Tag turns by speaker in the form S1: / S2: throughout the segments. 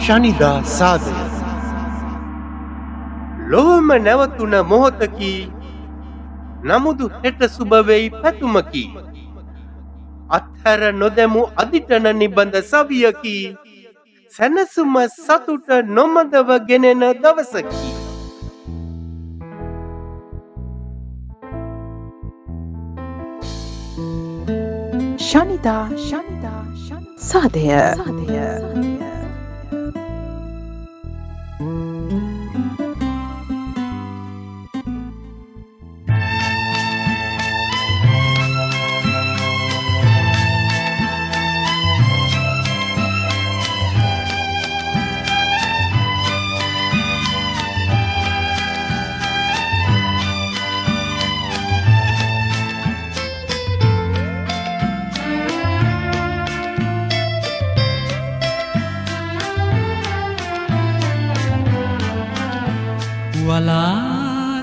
S1: ශනිදා සාදය ලොවම නැවතුන මොහොතකි නමුදු හෙට සුබවෙයි පැතුමකි අත්හැර නොදැමු අදිටන නිබඳ සවියකි සැනසුම සතුට නොමදව ගෙනෙන දවසකි
S2: ශනිදා සාදය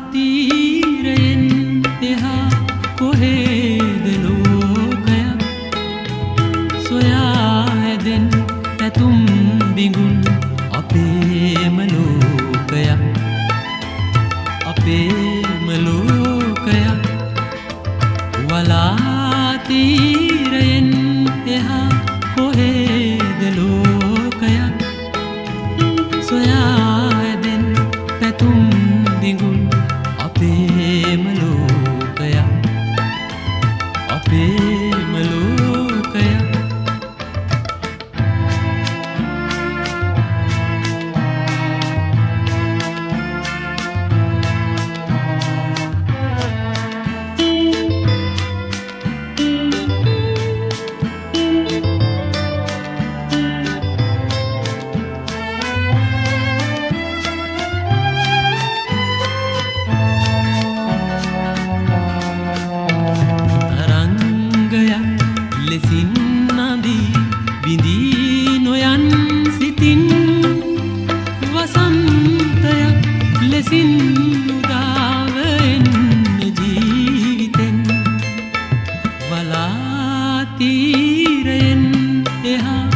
S3: වලාතීරයෙන් එහා කොහේද ලෝකයක් සොයා ඇදෙන් පැතුම් බිඟුන් අපේම ලෝකයක් වලාතීරයෙන් එහා කොහේද ලෝකයක් සොයා ඇදෙන් පැතුම් දිගුන් අපේම ලෝකයක් ලෙසින් නදී බිඳී නොයන් සිතින් වසන්තයක් ලෙසින් උදාව එන්න ජීවිතෙන් වලාතීරයෙන් එහා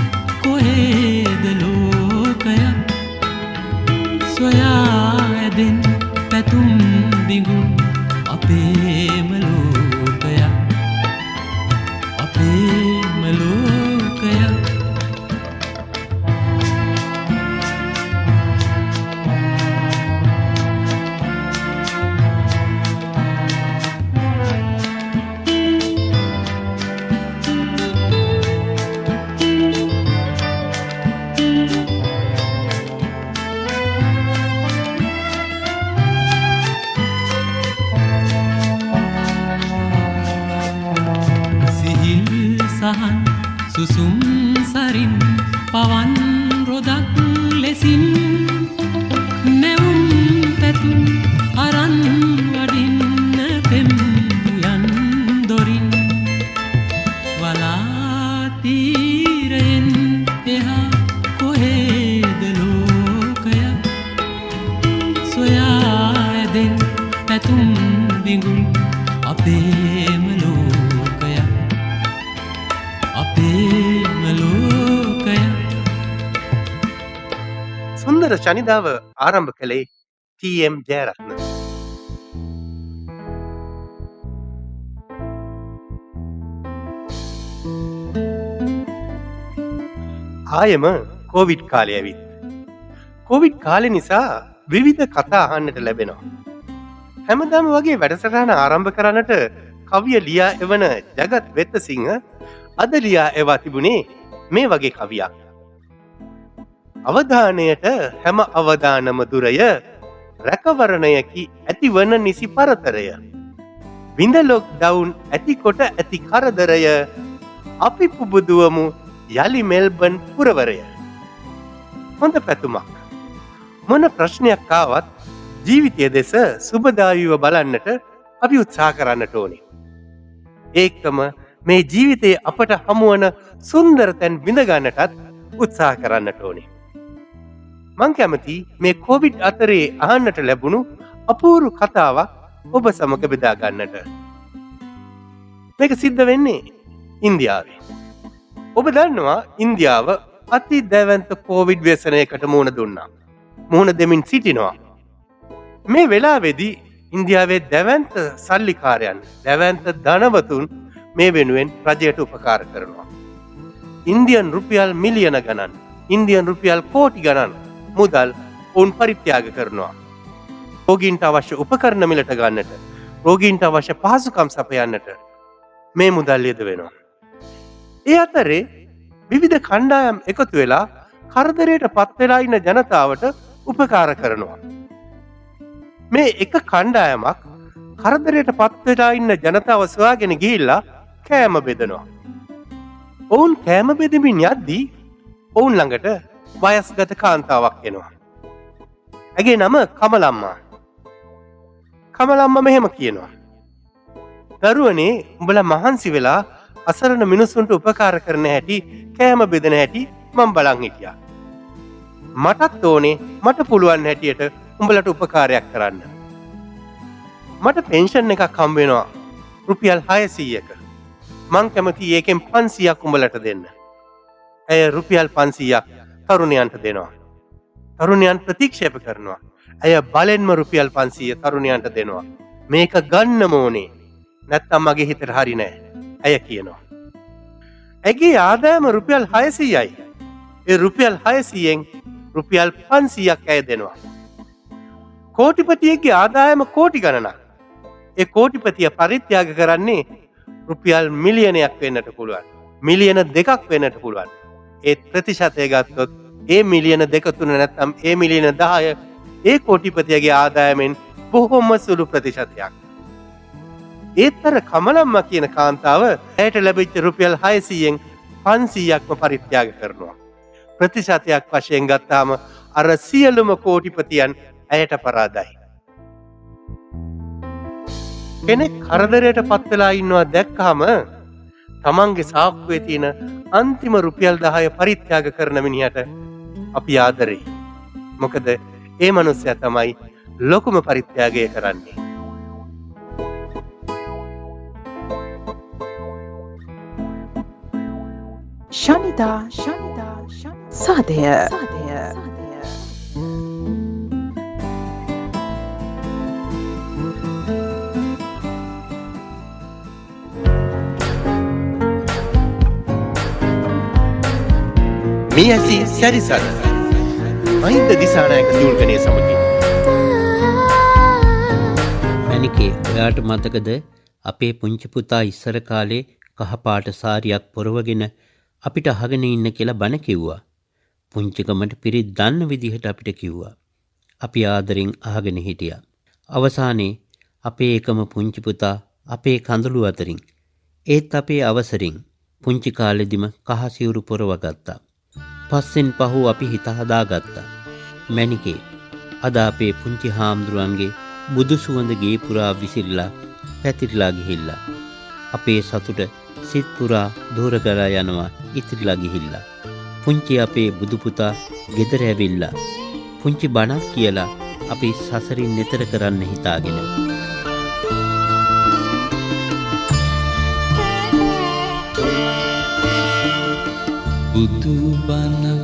S3: කොහේද ලෝකයක් සොයා ඇදෙන් පැතුම් බිඟුන් අපේම ලෝකයක් සහන් සුසුම් සරින් පවන් රොදක් ලෙසින් නැවුම් පැතුම් අරන් වඩින්න පෙම් යන් දොරින් වලාතීරයෙන් එහා කොහේද ලෝකයක් සොයා ඇදෙන් පැතුම් බිඟුන් අපේම
S1: සුන්දර ශනිදාව ආරම්භ කළේ ටී.එම්. ජයරත්න. ආයම කොවිඩ් කාලය ඇවිත්. කොවිඩ් කාලේ නිසා විවිධ කතා අහන්නට ලැබෙනවා. හැමදාම වගේ වැඩසටහන ආරම්භ කරන්නට කවිය ලියා එවන ජගත් වෙත්තසිංහ අද ලියා එවා තිබුණේ මේ වගේ කවියක්. අවධානයට හැම අවදානම දුරය රැකවරණයකි ඇතිවන නිසි පරතරය විඳ ලොක්ඩවුන් ඇතිකොට ඇති කරදරය අපි පුබුදුවමු යළි මෙල්බන් පුරවරය. හොඳ පැතුමක්. මොන ප්‍රශ්නයක් ආවත් ජීවිතය දෙස සුබදායීව බලන්නට අපි උත්සාහ කරන්නට ඕනේ. ඒකම මේ ජීවිතයේ අපට හමුවන සුන්දර තැන් විඳගන්නටත් උත්සාහ කරන්නට ඕනේ. මං කැමති මේ කොවිඩ් අතරේ අහන්නට ලැබුණු අපූර්ව කතාවක් ඔබ සමග බෙදා ගන්නට. මේක සිද්ධ වෙන්නේ ඉන්දියාවේ. ඔබ දන්නවා ඉන්දියාව අති දැවන්ත කෝවිඩ් ව්‍යසනයකට මුහුණ දුන්නා. මුහුණ දෙමින් සිටිනවා. මේ වෙලාවේදී ඉන්දියාවේ දැවන්ත සල්ලිකාරයන්, දැවන්ත ධනවතුන් මේ වෙනුවෙන් රජයට උපකාර කරනවා. ඉන්දියන් රුපියල් මිලියන ගණන්, ඉන්දියන් රුපියල් කෝටි ගණන් මුදල් ඔවුන් පරිත්‍යාග කරනවා. රෝගීන්ට අවශ්‍ය උපකරණ මිලට ගන්නට, රෝගීන්ට අවශ්‍ය පහසුකම් සපයන්නට මේ මුදල් යෙදවෙනවා. ඒ අතරේ විවිධ කණ්ඩායම් එකතු වෙලා කරදරයට පත් වෙලා ඉන්න ජනතාවට උපකාර කරනවා. මේ එක කණ්ඩායමක් කරදරයට පත් වෙලා ඉන්න ජනතාව සොයාගෙන ගිහිල්ලා කෑම බෙදනවා. ඔවුන් කෑම බෙදමින් යද්දී ඔවුන් ළඟට වයස්ගත කාන්තාවක් එනවා. ඇගේ නම කමලම්මා. කමලම්මා මෙහෙම කියනවා. දරුවනේ, උඹලා මහන්සි වෙලා අසරණ මිනිසුන්ට උපකාර කරන හැටි, කෑම බෙදන හැටි මම බලන් හිටියා. මටත් ඕනේ මට පුළුවන් හැටියට උඹලට උපකාරයක් කරන්න. මට පෙන්ෂන් එකක් හම්බ වෙනවා රුපියල් 600ක. මං කැමති ඒකෙන් 500ක් උඹලට දෙන්න. ඇය රුපියල් 500ක් තරුණයන්ට දෙනවා. තරුණයන් ප්‍රතික්ෂේප කරනවා. ඇය බලෙන්ම රුපියල් 500 තරුණයන්ට දෙනවා. මේක ගන්නම ඕනේ. නැත්තම් මගේ හිතට හරි නෑ. ඇය කියනවා. ඇගේ ආදායම රුපියල් 600යි. ඒ රුපියල් 600න් රුපියල් 500ක් ඇය දෙනවා. කෝටිපතියෙක්ගේ ආදායම කෝටි ගණනක්. ඒ කෝටිපතිය පරිත්‍යාග කරන්නේ රුපියල් මිලියනයක් වෙන්නට පුළුවන්. මිලියන 2ක් වෙන්නට පුළුවන්. ඒ ප්‍රතිශතය ගත්තොත් ඒ මිලියන 2 3 නැත්නම් ඒ මිලියන 10 ඒ කෝටිපතියගේ ආදායමෙන් බොහොම සුළු ප්‍රතිශතයක්. ඒතර කමලම්මා කියන කාන්තාව ඇයට ලැබිච්ච රුපියල් 600න් 500ක්ම පරිත්‍යාග කරනවා. ප්‍රතිශතයක් වශයෙන් ගත්තාම අර සියලුම කෝටිපතියන් ඇයට පරාදයි. කෙනෙක් කරදරයට පත් වෙලා ඉන්නවා දැක්කම තමන්ගේ සාක්කුවේ තියෙන අන්තිම රුපියල් 10 පරිත්‍යාග කරන මිනිහට අපි ආදරෙයි. මොකද ඒ මනුස්සයා තමයි ලොකුම පරිත්‍යාගය කරන්නේ.
S2: ශනිදා සාදය.
S1: මේ ඇසි සැරිසර මහින්ද දිසානායක සිවුල්ගනේ සමගින්.
S4: මැනිකේ, ඔයාට මතකද අපේ පුංචි පුතා ඉස්සර කාලේ කහපාට සාරියක් පොරවගෙන අපිට අහගෙන ඉන්න කියලා බණ කිව්වා. පුංචිකමට පිරිත් දන්න විදිහට අපිට කිව්වා. අපි ආදරෙන් අහගෙන හිටියා. අවසානයේ අපේ එකම පුංචි පුතා අපේ කඳුළු අතරින්, ඒත් අපේ අවසරින් පුංචි කාලෙදිම කහ සිවුරු පොරවගත්තා. පස්සෙන් පහු අපි හිත හදාගත්තා. මැනිකේ, අද අපේ පුංචි හාමුදුරුවන්ගේ බුදු සුවඳ ගේ පුරා විසිරලා පැතිරලා ගිහිල්ලා. අපේ සතුට සිත් පුරා දෝරගලා යනවා ඉතිරිලා ගිහිල්ලා. පුංචි අපේ බුදු පුතා ගෙදර ඇවිල්ලා පුංචි බණක් කියලා අපි සසරින් නතර කරන්න හිතාගෙන.
S3: බුදු බණ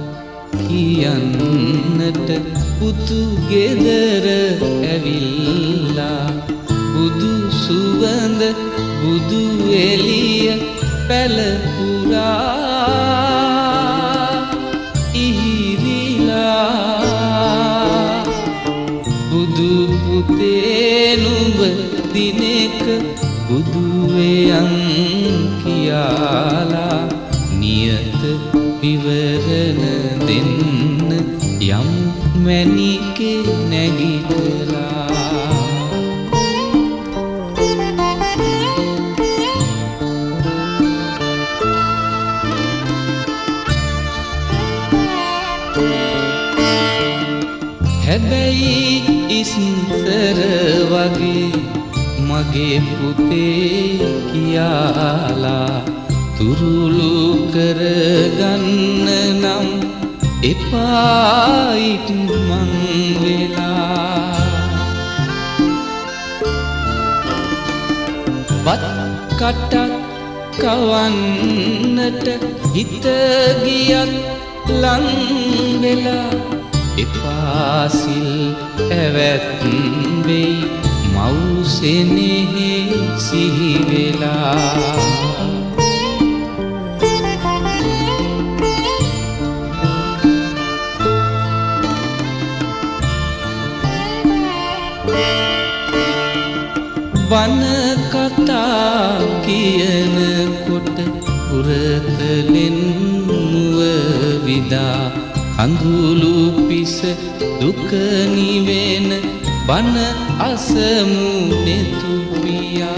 S3: කියන්නට පුතු ගෙදර ඇවිල්ලා, බුදු සුවඳ බුදු එළිය පැලපුරා ඉහිරිලා. බුදු පුතේ නුඹ දිනෙක බුදුවයන් කියාලා, නියත විවරණ දෙන්න යම් මැනිකේ නැගිටලා. හැබැයි ඉස්සර වගේ මගේ පුතේ කියාලා තුරුළු කරගන්න නම් එපායිත් මං වෙලා. බත් කටක් කවන්නට හිත ගියත් ලං වෙලා එපාසිල් ඇවැත් වෙයි මවුසෙනෙහි සිහි වෙලා වන කතා කියනකොට පුරතලෙන් මුව විදා කඳුළු පිස දුක නිවෙන බන අසමු නෙතුපියා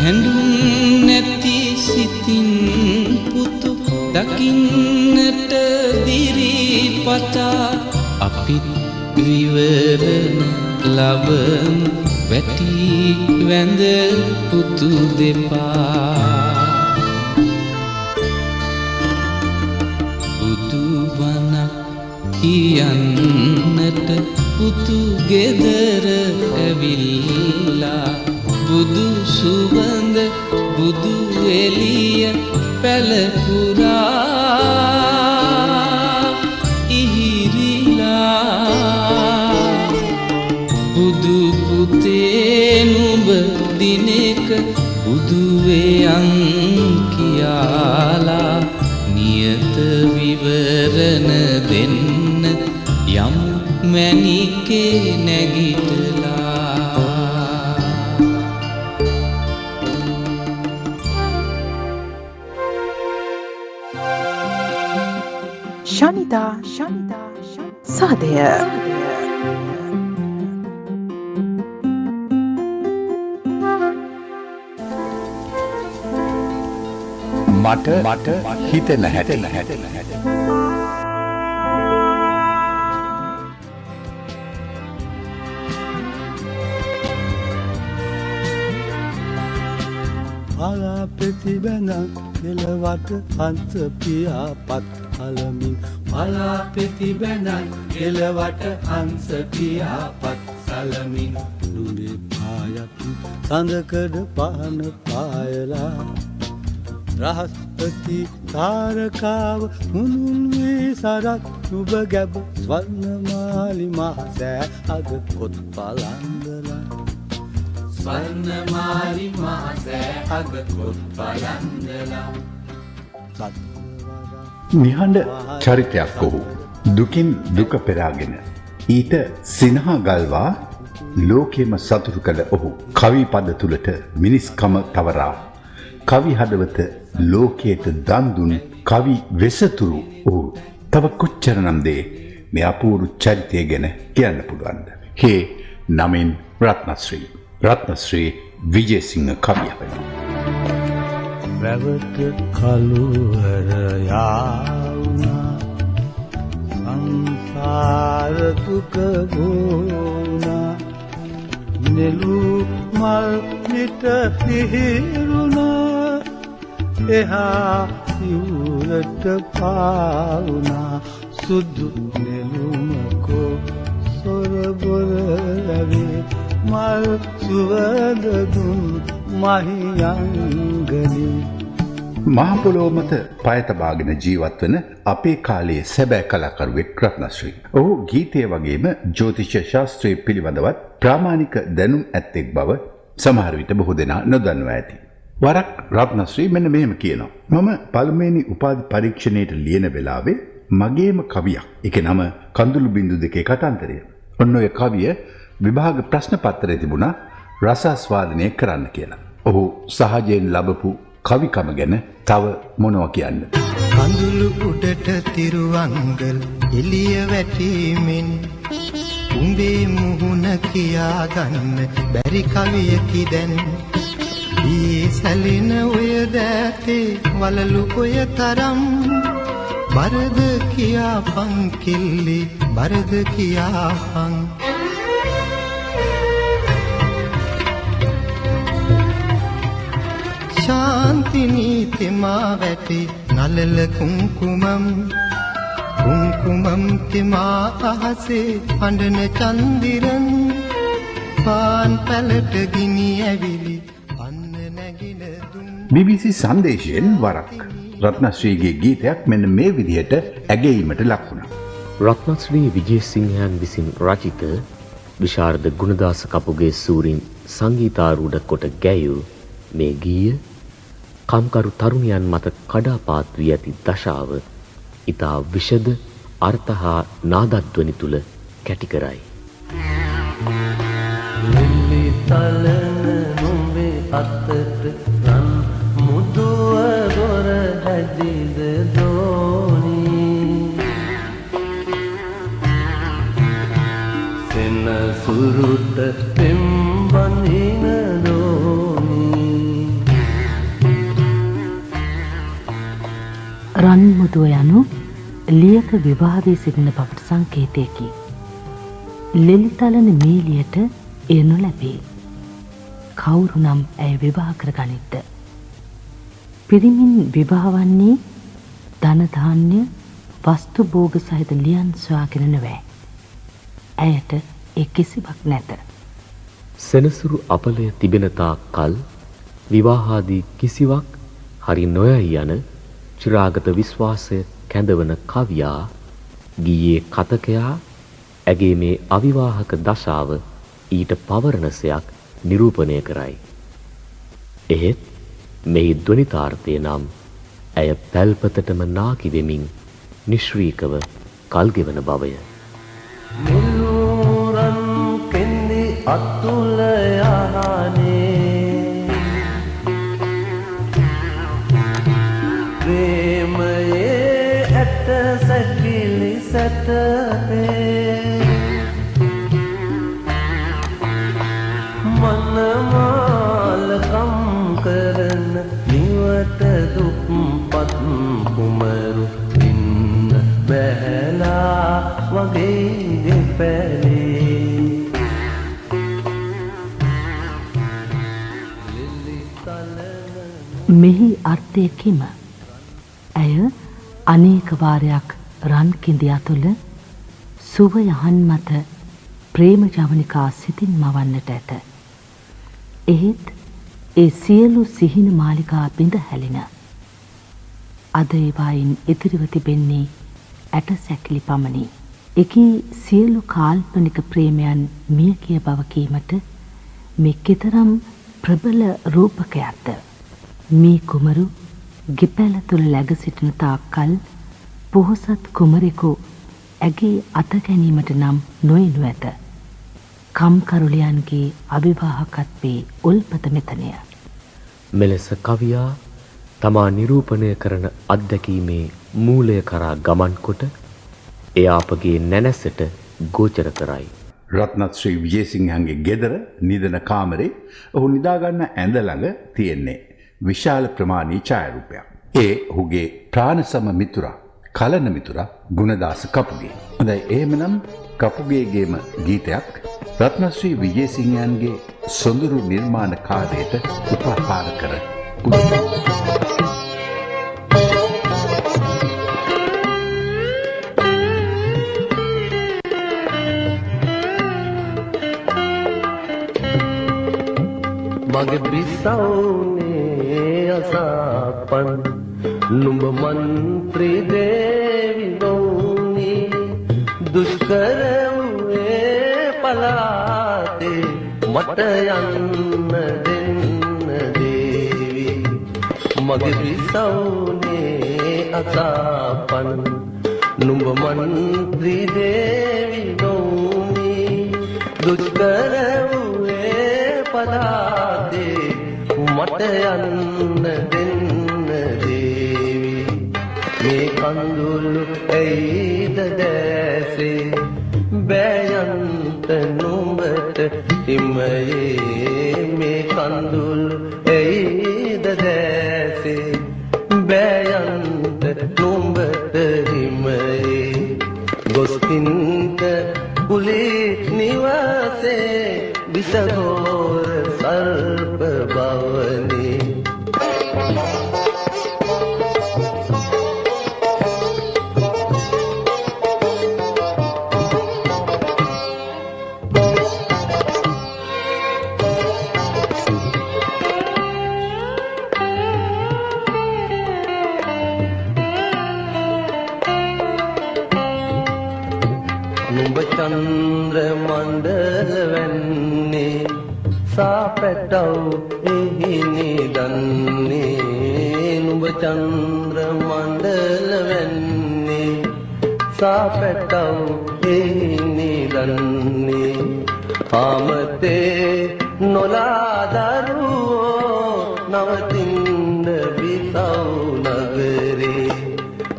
S3: හැඳුන් නැති සිතින් පුතු දකින්නට දිරිපතා අපිත් විවරණ ලබමු වැටි වැඳ පුතු දෙපා පුතු බණක් කියන්නට පුතු ගෙදර ඇවිල්ලා බුදු සුවඳ බුදු එළිය පැලපුරා ඉහිරිලා බුදු පුතේ නුඹ දිනක බුදු වේයන් කියාලා නියත විවරණ දෙන්න යම් මැණිකේ නැගිටලා
S2: ශනිදා සාදය
S5: මට හිතෙන හැටි
S6: අලා ප්‍රතිබැන කෙලවට හංස පියාපත් අලමින් අලා ප්‍රතිබැන කෙලවට හංස පියාපත් සලමින් නුඹේ පායක් සඳකඩ පහන පායලා රහස්පති තාරකාව මුනුන් වේ සරත් නුඹ ගැබ ස්වර්ණමාලි මහසෑ අග කොත් පලන්දලා ස්වර්ණමාලි මහසෑ අග කොත් පලන්දලා
S5: නිහඬ චරිතයක් ඔහු දුකින් දුක පෙරාගෙන ඊට සිනහා ගල්වා ලෝකෙම සතුටු කළ ඔහු කවි පද තුලට මිනිස්කම තවරා කවි හදවත ලෝකයට දන් දුන් කවි වෙසතුරු ඔහු තව කොච්චරනම් දේ මේ අපූර්ව චරිතය ගැන කියන්න පුළුවන්ද? හේ නමින් රත්නශ්‍රී විජේසිංහ කවිය.
S6: රැවට කළුවර යාවුනා සංසාර දුක ගෝනා නෙළු මල් නිත සිහිරුණා එහා සිවුරට පාවුනා සුදු නෙළුමකෝ සොරබොර ලැබේ මල් සුවඳ දුන් මහියංගනී
S5: මහ පොළොව මත පය තබාගෙන ජීවත් වන අපේ කාලයේ සැබෑ කලාකරුවෙක් රත්නශ්‍රී. ඔහු ගීතය වගේම ජ්‍යොතිෂ ශාස්ත්‍රය පිළිබඳවත් ප්‍රාමාණික දැනුම් ඇත්තෙක් බව සමහර විට බොහෝ දෙනා නොදන්නවා ඇති. වරක් රත්නශ්‍රී මෙන්න මෙහෙම කියනවා. මම පළමුවෙනි උපාධි පරීක්ෂණයට ලියන වෙලාවේ මගේම කවියක්. ඒකේ නම කඳුළු බිඳු දෙකේ කතන්දරය. ඔන්න ඔය කවිය විභාග ප්‍රශ්න පත්‍රයේ තිබුණා රසාස්වාදනය කරන්න කියලා. ඔහු සහජයෙන් ලැබපු කවිකම ගැන තව මොනවා කියන්න?
S7: කඳුළු උඩට තිරුවංගල් එළිය වැටීමෙන් උඹේ මුහුණ කියා ගන්න බැරි කවියකි දැන් ඊ සැලින ඔය දැතේ වලලු ඔය තරම් බරද කියාපන් කිල්ලි බරද කියාපන් ශාන්ති නීතිමා වැටි නලල කුංකුමම් තිමා අහසේ අඬන චන්දිරන් පාන් පැලට ගිනි ඇවිලි අන්න නැගින දුම්
S5: BBC සංදේශයෙන් වරක් රත්නශ්‍රීගේ ගීතයක් මෙන්න මේ විදිහට ඇගීමට ලක් වුණා.
S8: රත්නශ්‍රී විජේසිංහයන් විසින් රචිත විශාරද ගුණදාස කපුගේ සූරින් සංගීතාරූඪ කොට ගැයූ මේ ගීය කම්කරු තරුණියන් මත කඩාපාත් වී ඇති දශාව ඉතා විෂද අර්ථ හා නාදද්වනි තුල කැටි කරයි.
S9: ලිලි තලන නුඹේ අතට රන් මුදුව දොර හැදිද දෝනි සෙනසුරුට පෙම් බඳින දෝනි
S10: රන් මුදුව යනු ලියක විවාහදී සිටින බවට සංකේතයකි. ලෙලිතලන මීලියට එය නොලැබේ. කවුරු නම් ඇය විවාහ කරගනිද්ද? පිරිමින් විවාහ වන්නේ ධන ධාන්‍ය වස්තු භෝග සහිත ලියන් සොයාගෙන නොවේ. ඇයට ඒ කිසිවක් නැත.
S8: සෙනසුරු අපලය තිබෙන තාක් කල් විවාහාදී කිසිවක් හරි නොයයි යන චිරාගත විශ්වාසය කැඳවන කවියා ගීයේ කතකයා ඇගේ මේ අවිවාහක දශාව ඊට පවරණසයක් නිරූපණය කරයි. එහෙත් මෙහි ධ්වනිතාර්ථය නම් ඇය පැල්පතටම නාකි වෙමින් නිශ්්‍රීකව කල්ගෙවන බවය.
S9: මුළුරන් කෙන්දි අතුල යහනේ ප්‍රේමයේ ඇට සැකිලි සැතපේ මනමාලකම් කරන නිවට දුප්පත් කුමරු ඉන්න බැහැලා වගේ දෙපැලේ
S10: මෙහි අර්ථය කිම? ඇය අනේක වාරයක් රන් කිඳියා තුළ සුව යහන් මත ප්‍රේම ජවනිකා සිතින් මවන්නට ඇත. එහෙත් ඒ සියලු සිහින මාලිකා බිඳ හැලෙන. අද ඒවායින් ඉතිරිව තිබෙන්නේ ඇට සැකිලි පමණි. එකී සියලු කාල්පනික ප්‍රේමයන් මිය කිය බව කීමට මේ කෙතරම් ප්‍රබල රූපකයක්ද? මේ කුමරු ගෙපැල තුළ läග සිටින තාක්කල් පොහොසත් කුමරෙකු ඇගේ අත ගැනීමට නම් නොයනු ඇත. කම්කරුලියන්ගේ අවිවාහකත්වයේ උල්පත මෙතනය.
S8: මෙලෙස කවියා තමා නිරූපණය කරන අත්දැකීමේ මූලය කරා ගමන් කොට එය අපගේ නැනැසට ගෝචර කරයි.
S5: රත්නශ්‍රී විජේසිංහන්ගේ ගෙදර නිදන කාමරේ ඔහු නිදාගන්න ඇඳ ළඟ තියෙන්නේ විශාල ප්‍රමාණී ඡායාරූපයක්. ඒ ඔහුගේ ප්‍රාණසම මිතුරා කලන මිතුරා ගුණදාස කපුගේ. හොඳයි එහෙමනම් කපුගේගේම ගීතයක් රත්නශ්‍රී විජේසිංහයන්ගේ සොඳුරු නිර්මාණ කාර්යයට උපකාර කර පුදුමයි.
S9: මගේ බිසවුනේ අසපන් නුඹ මන්ත්‍රී දේවි නොවුනි දුෂ්කරමුවේ පලාතේ මට යන්න දෙන්න දේවි මගේ බිසවුනේ අසපන් නුඹ මන්ත්‍රී දේවි නොවුනි දුෂ්කරමුවේ පලාතේ මට යන්න දෙන්න දේවි මේ කඳුළු ඇයිද දැසේ බෑයන්ත නුඹට හිමයේ මේ කඳුළු ඇයිද දැසේ බෑයන්ත නුඹට හිමයේ ගොස්කින්ට කුලේ නිවාසේ විසගෝර සර්ප භවනේ නුඹ චන්ද්‍ර මණ්ඩල වෙන්නේ සාපැටව එහි නිදන්නේ නුඹ චන්ද්‍ර මණ්ඩල වෙන්නේ සාපැටව එහි නිදන්නේ ආමතේ නොලා දරුවෝ නවතින්න බිසව නගරේ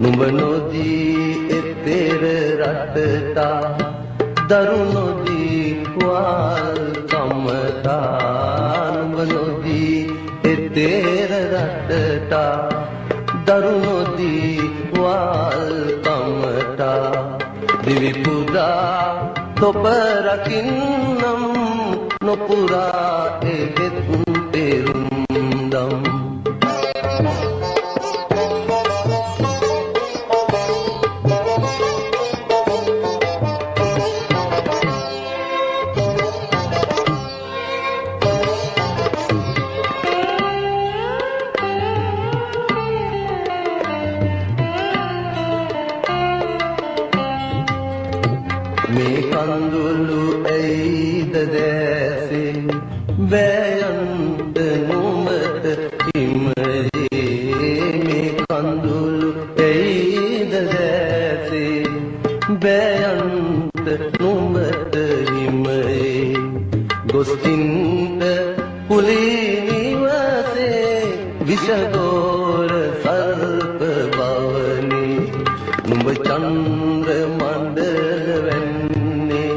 S9: නුඹ නොදී එතෙර රටට දරුණොදී වල් කමතා නුඹ නොදී එතෙර රටට දරුණොදී වල් කමතා දිවි පුදා තොප රකින්නම් නොපුරා එගෙත් පෙරුම්දම් මේ කඳුළු ඇයිද දැසින් බෑයන්ට නුඹට හිමරේ මේ කඳුළු ඇයිද දැසින් බෑයන්ට නුඹට හිමරේ ගොස්තින්ට කුලී නිවසේ විෂගෝර සර්ප බවනි නුඹ චන්ද්‍ර මණ්ඩල වෙන්නේ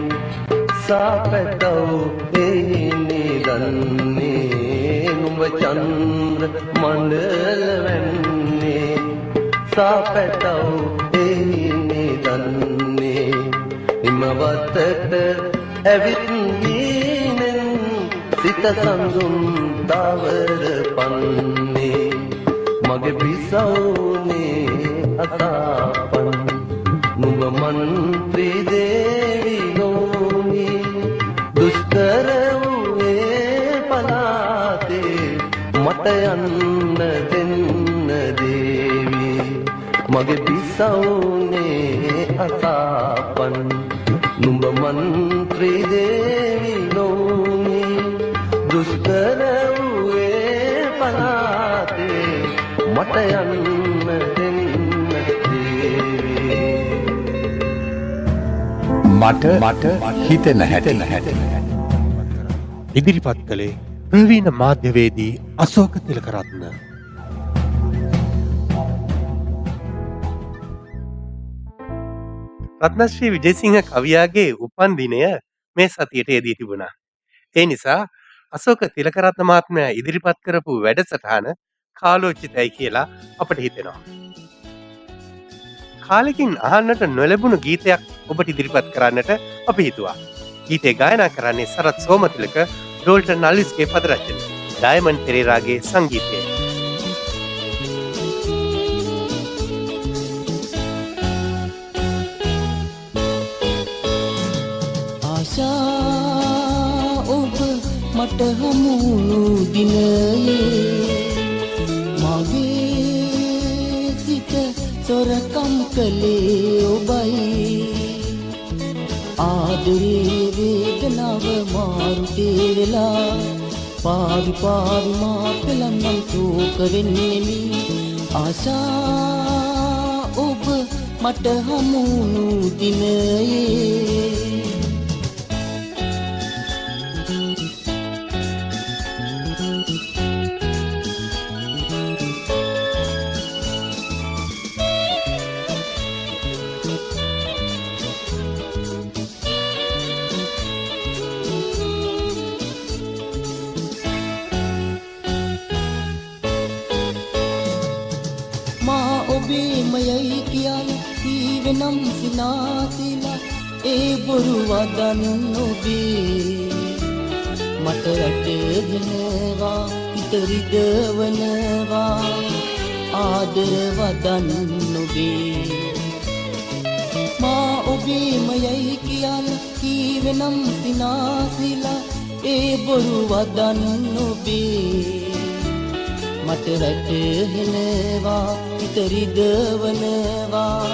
S9: සාපැටව එහි නිදන්නේ නුඹ චන්ද්‍ර මණ්ඩල වෙන්නේ සාපැටව එහි නිදන්නේ හිමවතට ඇවිත් ගීනෙන් සිත සඳුන් දවර පන්නේ මගේ බිසවුනේ අතාපන් නුඹ මන්ත්‍රී දේවි නොනි දුෂ්කර වූයේ පලාතේ මට යන්න දෙන්න දේවි මගේ බිසවුනේ අතාපන් නුඹ මන්ත්‍රී දේවි නොනි දුෂ්කර වූයේ පලාතේ මට යන්න දෙන්න
S5: මට හිතෙන හැටි
S1: ඉදිරිපත් කළේ ප්‍රවීණ මාධ්‍යවේදී අශෝක තිලකරත්න. රත්නශ්‍රී විජේසිංහ කවියාගේ උපන් දිනය මේ සතියට යෙදී තිබුණා. ඒ නිසා අශෝක තිලකරත්න මහත්මයා ඉදිරිපත් කරපු වැඩසටහන කාලෝචිතයි කියලා අපට හිතෙනවා. කාලෙකින් අහන්නට නොලැබුණු ගීතයක් ඔබට ඉදිරිපත් කරන්නට අපි හිතුවා. ගීතය ගායනා කරන්නේ සරත් සෝමතිලක, ඩෝල්ටන් අලිස්ගේ පද රචන, ඩයමන්ඩ් පෙරේරාගේ සංගීතය.
S3: ආශා ඔබ මට හමුණු දිනයේ මගේ සිත සොරකම් කළේ ඔබයි ආදරේ වේදනාව මාරුතේ වෙලා පාවි පාවි මා පෙළන්නම් තෝක වෙන්නෙමි ආශා ඔබ මට හමුණු දිනයේ මයයි කියල් කීවෙනම් සිනාසිලා ඒ බොරු වදන් නොබේ මට රටගෙනවා ඉතරිදවනවා ආදර වදන් නොබේ මා ඔබේ මයයි කියල් කීවෙනම් සිනාසිලා ඒ බොරු වදන් නොබේ මට රටහෙනවා ඉතරිදවනවා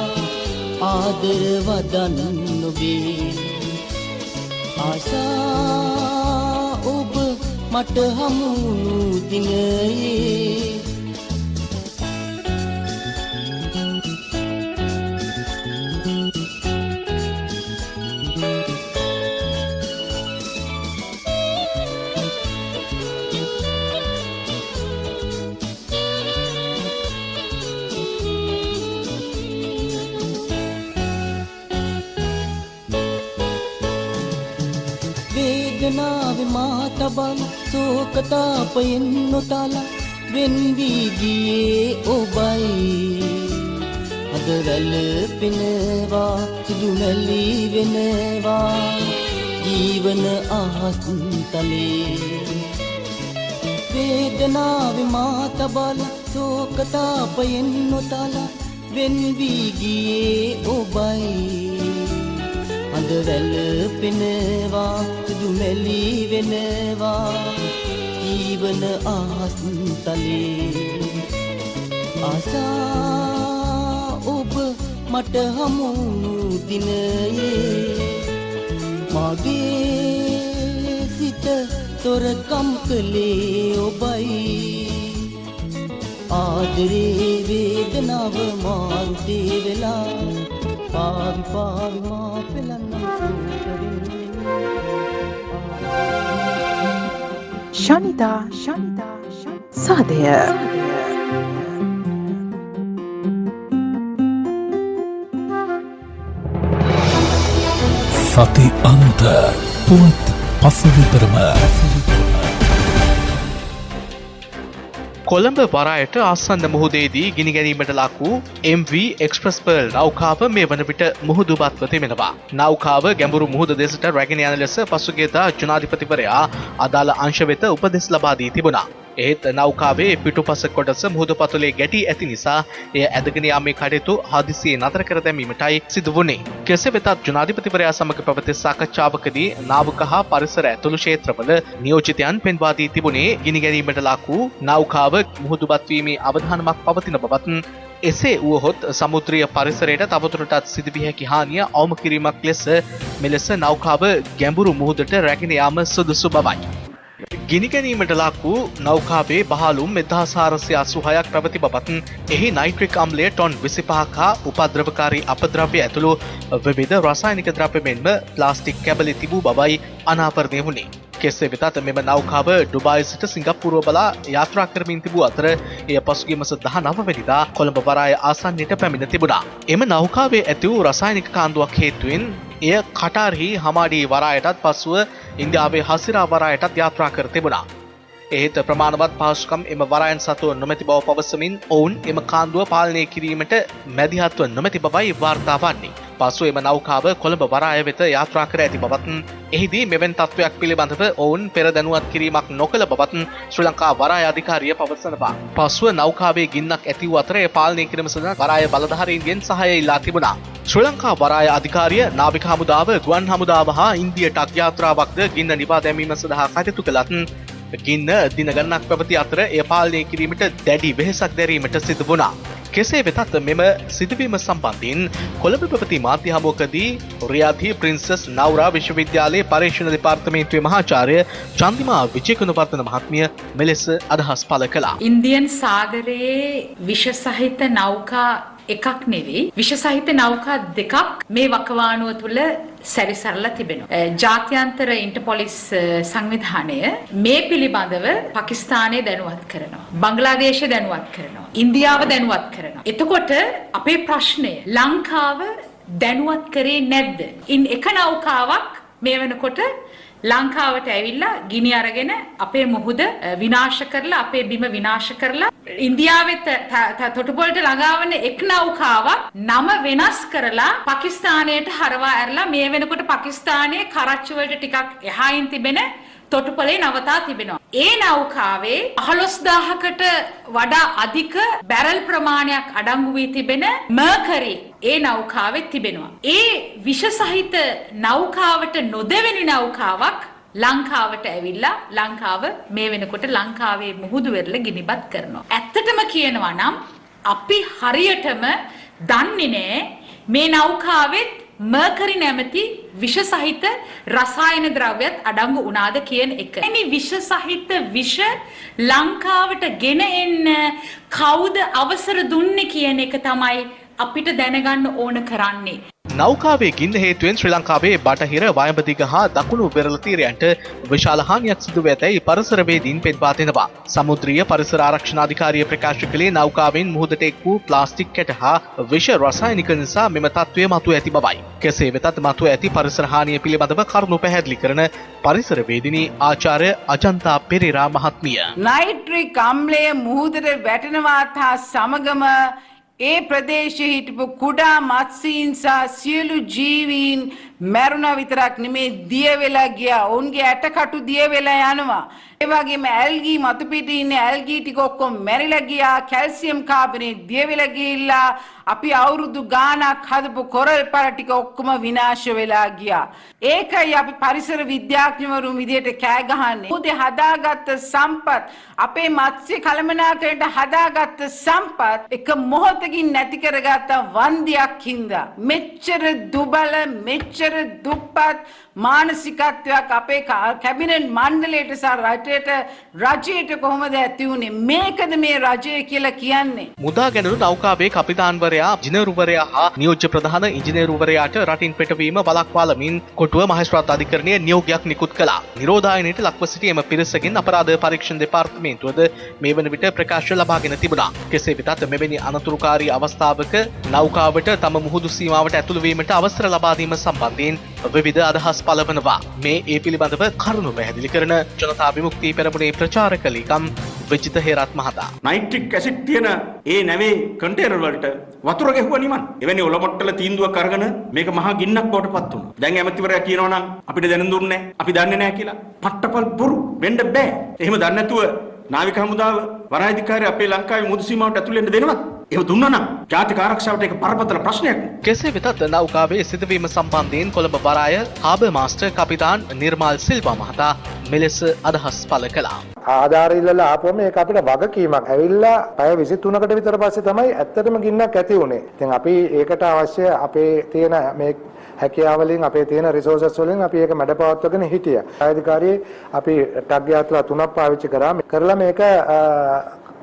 S3: ආදර වදන් ඔබේ ආශා ඔබ මට හමුණු දිනයේ වේදනාවේ මා තබන සෝකතාපයෙන් නොතලා වෙන් වී ගියේ ඔබයි අද වැළ පෙනවා සුදු මැලි වෙනවා ජීවන අහස් තලේ වේදනාවේ මා තබන සෝකතාපයෙන් නොතලා වෙන් වී ගියේ ඔබයි අද වැළ පෙනවා සුදු මැලි වෙනවා ජීවන ආස් තලේ ආසා ඔබ මට හමුණු දිනයේ මගේ සිත තොරකම් කළේ ඔබයි ආදරේ වේදනාව මාරු දේ වෙලා පාවි පාවි මා පෙළන්න
S2: ශනිදා සාදය
S11: සති අන්ත පුවත් පසවිතරම
S12: කොළඹ වරායට ආසන්න මුහුදේදී ගිනිගැනීමට ලක් වූ MV එක්ස්ප්‍රස් පර්ල් නෞකාව මේ වන විට මුහුදුබත්ව තිබෙනවා. නෞකාව ගැඹුරු මුහුද දෙසට රැගෙන යන ලෙස පසුගියදා ජනාධිපතිවරයා අදාළ අංශ වෙත උපදෙස් ලබා දී තිබුණා. ඒත් නෞකාවේ පිටුපස කොටස මුහුද පතුලේ ගැටී ඇති නිසා එය ඇදගෙන යාමේ කටයුතු හදිසියේ නතර කර දැමීමටයි සිදු වුණේ. කෙසේ වෙතත් ජනාධිපතිවරයා සමග පැවති සාකච්ඡාවකදී නාවික හා පරිසර ඇතුළු ක්ෂේත්‍රවල නියෝජිතයන් පෙන්වා දී තිබුණේ ගිනිගැනීමට ලක් වූ නෞකාව මුහුදුබත් වීමේ අවධානමක් පවතින බවත් එසේ වුවහොත් සමුද්‍රීය පරිසරයට තවදුරටත් සිදුවිය හැකි හානිය අවම කිරීමක් ලෙස මෙලෙස නෞකාව ගැඹුරු මුහුදට රැගෙන යාම සුදුසු බවයි. ගිනිගැනීමට ලක් වූ නෞකාවේ බහලුම් 1486ක් පැවති බවත් එහි නයිට්‍රික් අම්ලය ටොන් 25ක් හා උපද්‍රවකාරී අපද්‍රව්‍ය ඇතුළු විවිධ රසායනික ද්‍රව්‍ය මෙන්ම ප්ලාස්ටික් කැබලි තිබූ බවයි අනාවරණය වුණේ. කෙසේ වෙතත් මෙම නෞකාව ඩුබායි සිට සිංගප්පූරුව බලා යාත්‍රා කරමින් තිබූ අතර එය පසුගිය මාස 19 වෙනිදා කොළඹ වරාය ආසන්නයට පැමිණ තිබුණා. එම නෞකාවේ ඇති වූ රසායනික කාන්දුවක් හේතුවෙන් එය කටාරහි හමාඩි වරායටත් පසුව ඉන්දියාවේ හසිරා වරායටත් යාත්‍රා කර තිබුණා. එහෙත් ප්‍රමාණවත් පහසුකම් එම වරායන් සතුව නොමැති බව පවසමින් ඔවුන් එම කාන්දුව පාලනය කිරීමට මැදිහත්ව නොමැති බවයි වාර්තා වන්නේ. පසු එම නෞකාව කොළඹ වරාය වෙත යාත්‍රා කර ඇති බවත් එහිදී මෙවැනි තත්ත්වයක් පිළිබඳව ඔවුන් පෙර දැනුවත් කිරීමක් නොකළ බවත් ශ්‍රී ලංකා වරාය අධිකාරිය පවසනවා. පසුව නෞකාවේ ගින්නක් ඇති වූ අතර එය පාලනය කිරීම සඳහා වරාය බලධාරීන්ගෙන් සහාය ඉල්ලා තිබුණා. ශ්‍රී ලංකා වරාය අධිකාරිය නාවික හමුදාව ගුවන් හමුදාව හා ඉන්දියට යාත්‍රාවක්ද ගින්න නිවා දැමීම සඳහා කටයුතු කළත් ගින්න දින ගණනක් පැවති අතර එය පාලනය කිරීමට දැඩි වෙහෙසක් දැරීමට සිදු වුණා. කෙසේ වෙතත් මෙම සිදුවීම සම්බන්ධයෙන් කොළඹ පැවති මාධ්‍ය හමුවකදී රියාදී ප්‍රින්සස් නෞරා විශ්වවිද්‍යාලයේ පර්යේෂණ දෙපාර්තමේන්තුවේ මහාචාර්ය චන්දිමා විජේකුණවර්ධන මහත්මිය මෙලෙස අදහස් පළ කළා.
S13: ඉන්දියන් සාගරයේ විෂ සහිත නෞකා එකක් නෙවෙයි විෂ සහිත නෞකා දෙකක් මේ වකවානුව තුල සැරිසරලා තිබෙනවා. ජාත්‍යන්තර ඉන්ටර්පොලිස් සංවිධානය මේ පිළිබඳව පාකිස්තානය දැනුවත් කරනවා. බංග්ලාදේශය දැනුවත් කරනවා. ඉන්දියාව දැනුවත් කරනවා. එතකොට අපේ ප්‍රශ්නය ලංකාව දැනුවත් කරේ නැද්ද? ඉන් එක නෞකාවක් මේ වෙනකොට ලංකාවට ඇවිල්ලා ගිනි අරගෙන අපේ මුහුද විනාශ කරලා අපේ බිම විනාශ කරලා ඉන්දියාවේ තොටුපොළට ළඟාවන එක් නෞකාවක් නම වෙනස් කරලා පාකිස්තානයට හරවා ඇරලා මේ වෙනකොට පාකිස්තානයේ කරච්චි වලට ටිකක් එහායින් තිබෙන තොටුපළේ නවතා තිබෙනවා. ඒ නෞකාවේ 15000කට වඩා අධික බැරල් ප්‍රමාණයක් අඩංගු වී තිබෙන මර්කරි ඒ නෞකාවේ තිබෙනවා. ඒ විෂ සහිත නෞකාවට නොදෙවෙනි නෞකාවක් ලංකාවට ඇවිල්ලා ලංකාව මේ වෙනකොට ලංකාවේ මුහුදු වෙරළ ගිනිබත් කරනවා. ඇත්තටම කියනවා නම් අපි හරියටම දන්නේ නැහැ මේ නෞකාවෙත් මර්කරි නැමැති විෂ සහිත රසායන ද්‍රව්‍යත් අඩංගු වුණාද කියන එක. මේ විෂ සහිත විෂ ලංකාවට ගෙන එන්න කවුද අවසර දුන්නේ කියන එක තමයි අපිට දැනගන්න ඕන කරන්නේ.
S12: නෞකාවේ ගින්න හේතුවෙන් ශ්‍රී ලංකාවේ බටහිර වයඹදිග හා දකුණු වෙරළ තීරයන්ට විශාල හානියක් සිදු වේ ඇතැයි පරිසරවේදීන් පෙන්වා දෙනවා. සමුද්‍රීය පරිසර ආරක්ෂණ අධිකාරිය ප්‍රකාශ කළේ නෞකාවෙන් මුහුදට එක් වූ ප්ලාස්ටික් කැට හා විෂ රසායනික නිසා මෙම තත්ත්වය මතුව ඇති බවයි. කෙසේ වෙතත් මතුව ඇති පරිසර හානිය පිළිබඳව කරුණු පැහැදිලි කරන පරිසරවේදිනී ආචාර්ය අජන්තා පෙරේරා මහත්මිය.
S14: නයිට්‍රික් අම්ලය මුහුදට වැටෙනවාත් හා සමගම ඒ ප්‍රදේශයේ හිටපු කුඩා මත්ස්‍යීන් සහ සියලු ජීවීන් මැරුණා විතරක් නෙමේ දිය වෙලා ගියා. ඔවුන්ගේ ඇටකටු දිය වෙලා යනවා. ඒ වගේම ඇල්ගී මතු පිටේ ඉන්න ඇල්ගී ටික ඔක්කොම මැරිලා ගියා. කැල්සියම් කාබනේට් දිය වෙලා ගිහිල්ලා අපි අවුරුදු ගාණක් හදපු කොරල් පර ටික ඔක්කොම විනාශ වෙලා ගියා. ඒකයි අපි පරිසර විද්‍යාඥවරු විදියට කෑ ගහන්නේ. මුදේ හදාගත්ත සම්පත් අපේ මත්ස්‍ය කළමනාකරණයට හදාගත්ත සම්පත් එක මොහොතකින් නැති කරගත්ත වන්දියක් හින්දා මෙච්චර දුබල මෙච්චර දුප්පත් මානසිකත්වයක් අපේ කැබිනට් මණ්ඩලයට සහ රජයට කොහොමද ඇති වුනේ? මේකද මේ රජය කියලා කියන්නේ?
S12: මුදා ගැනුණු නෞකාවේ කපිතාන්වරයා, ඉංජිනේරුවරයා හා නියෝජ්‍ය ප්‍රධාන ඉංජිනේරුවරයාට රටින් පිටවීම වළක්වාලමින් කොටුව මහේස්ත්‍රාත් අධිකරණය නියෝගයක් නිකුත් කළා. නිරෝධායනයට ලක්ව සිටි එම පිරිසකින් අපරාධ පරීක්ෂණ දෙපාර්තමේන්තුවද මේ වන විට ප්‍රකාශ ලබාගෙන තිබුණා. කෙසේ වෙතත් මෙවැනි අනතුරුකාරී අවස්ථාවක නෞකාවට තම මුහුදු සීමාවට ඇතුළු වීමට අවසර ලබා දීම සම්බන්ධයෙන් විවිධ අදහස් පලවනවා. මේ ඒ පිළිබඳව කරුණු පැහැදිලි කරන ජනතා විමුක්ති පෙරමුණේ ප්‍රචාරක ලේකම් විජිත හේරත් මහතා.
S15: නයිට්‍රික් ඇසිඩ් තියෙන ඒ නැවේ කන්ටේනර් වලට වතුර ගැහුවා නිමන්. එවැනි ඔලොමොට්ටල තීන්දුවක් අරගෙන මේක මහා ගින්නක් බවට පත් වුණා. දැන් ඇමතිවරයා කියනවා නම් අපිට දැනුම් දුන්නේ නැහැ. අපි දන්නේ නැහැ කියලා. පට්ටපල් බොරු වෙන්න බෑ. එහෙම දන්නේ නැතුව නාවික හමුදාව වරායධිකාරිය අපේ ලංකාවේ මුහුදු සීමාවට ඇතුළු වෙන්න දෙනවද? එහෙම දුන්නා නම් ජාතික ආරක්ෂාවට ඒක බරපතල ප්‍රශ්නයක්.
S12: කෙසේ වෙතත් නෞකාවේ සිදුවීම සම්බන්ධයෙන් කොළඹ බරාය හාබර් මාස්ටර් කපිතාන් නිර්මාල් සිල්වා මහතා මෙලෙස අදහස් පළ කළා.
S16: ආධාර ඉල්ලලා ආපුවම ඒක අපිට වගකීමක්. ඇවිල්ලා පැය 23කට විතර පස්සේ තමයි ඇත්තටම ගින්නක් ඇති වුනේ. ඉතින් අපි ඒකට අවශ්‍ය අපේ තියෙන මේ හැකියාව වලින් අපේ තියෙන රිසෝසස් වලින් අපි ඒක මැඩපවත්වගෙන හිටියා. අධිකාරියේ අපි ටග් යාත්‍රා 3ක් පාවිච්චි කරලා මේක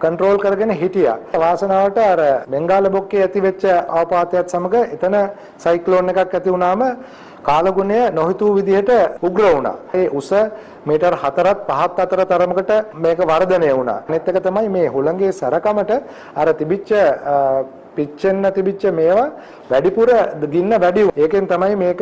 S16: කන්ට්‍රෝල් කරගෙන හිටියා. වාසනාවට අර බෙන්ගාල බොක්කේ ඇති වෙච්ච ආපాతයත් සමග එතන සයික්ලෝන් එකක් ඇති වුණාම කාලගුණය නොහිතූ විදිහට උග්‍ර වුණා. ඒ උස මීටර් 4ත් 5ත් අතර තරමකට මේක වර්ධනය වුණා. අනෙත් එක තමයි මේ හුළඟේ සරකමට අර තිබිච්ච පිච්චෙන්න තිබිච්ච මේවා වැඩිපුර ගින්න වැඩි. ඒකෙන් තමයි මේක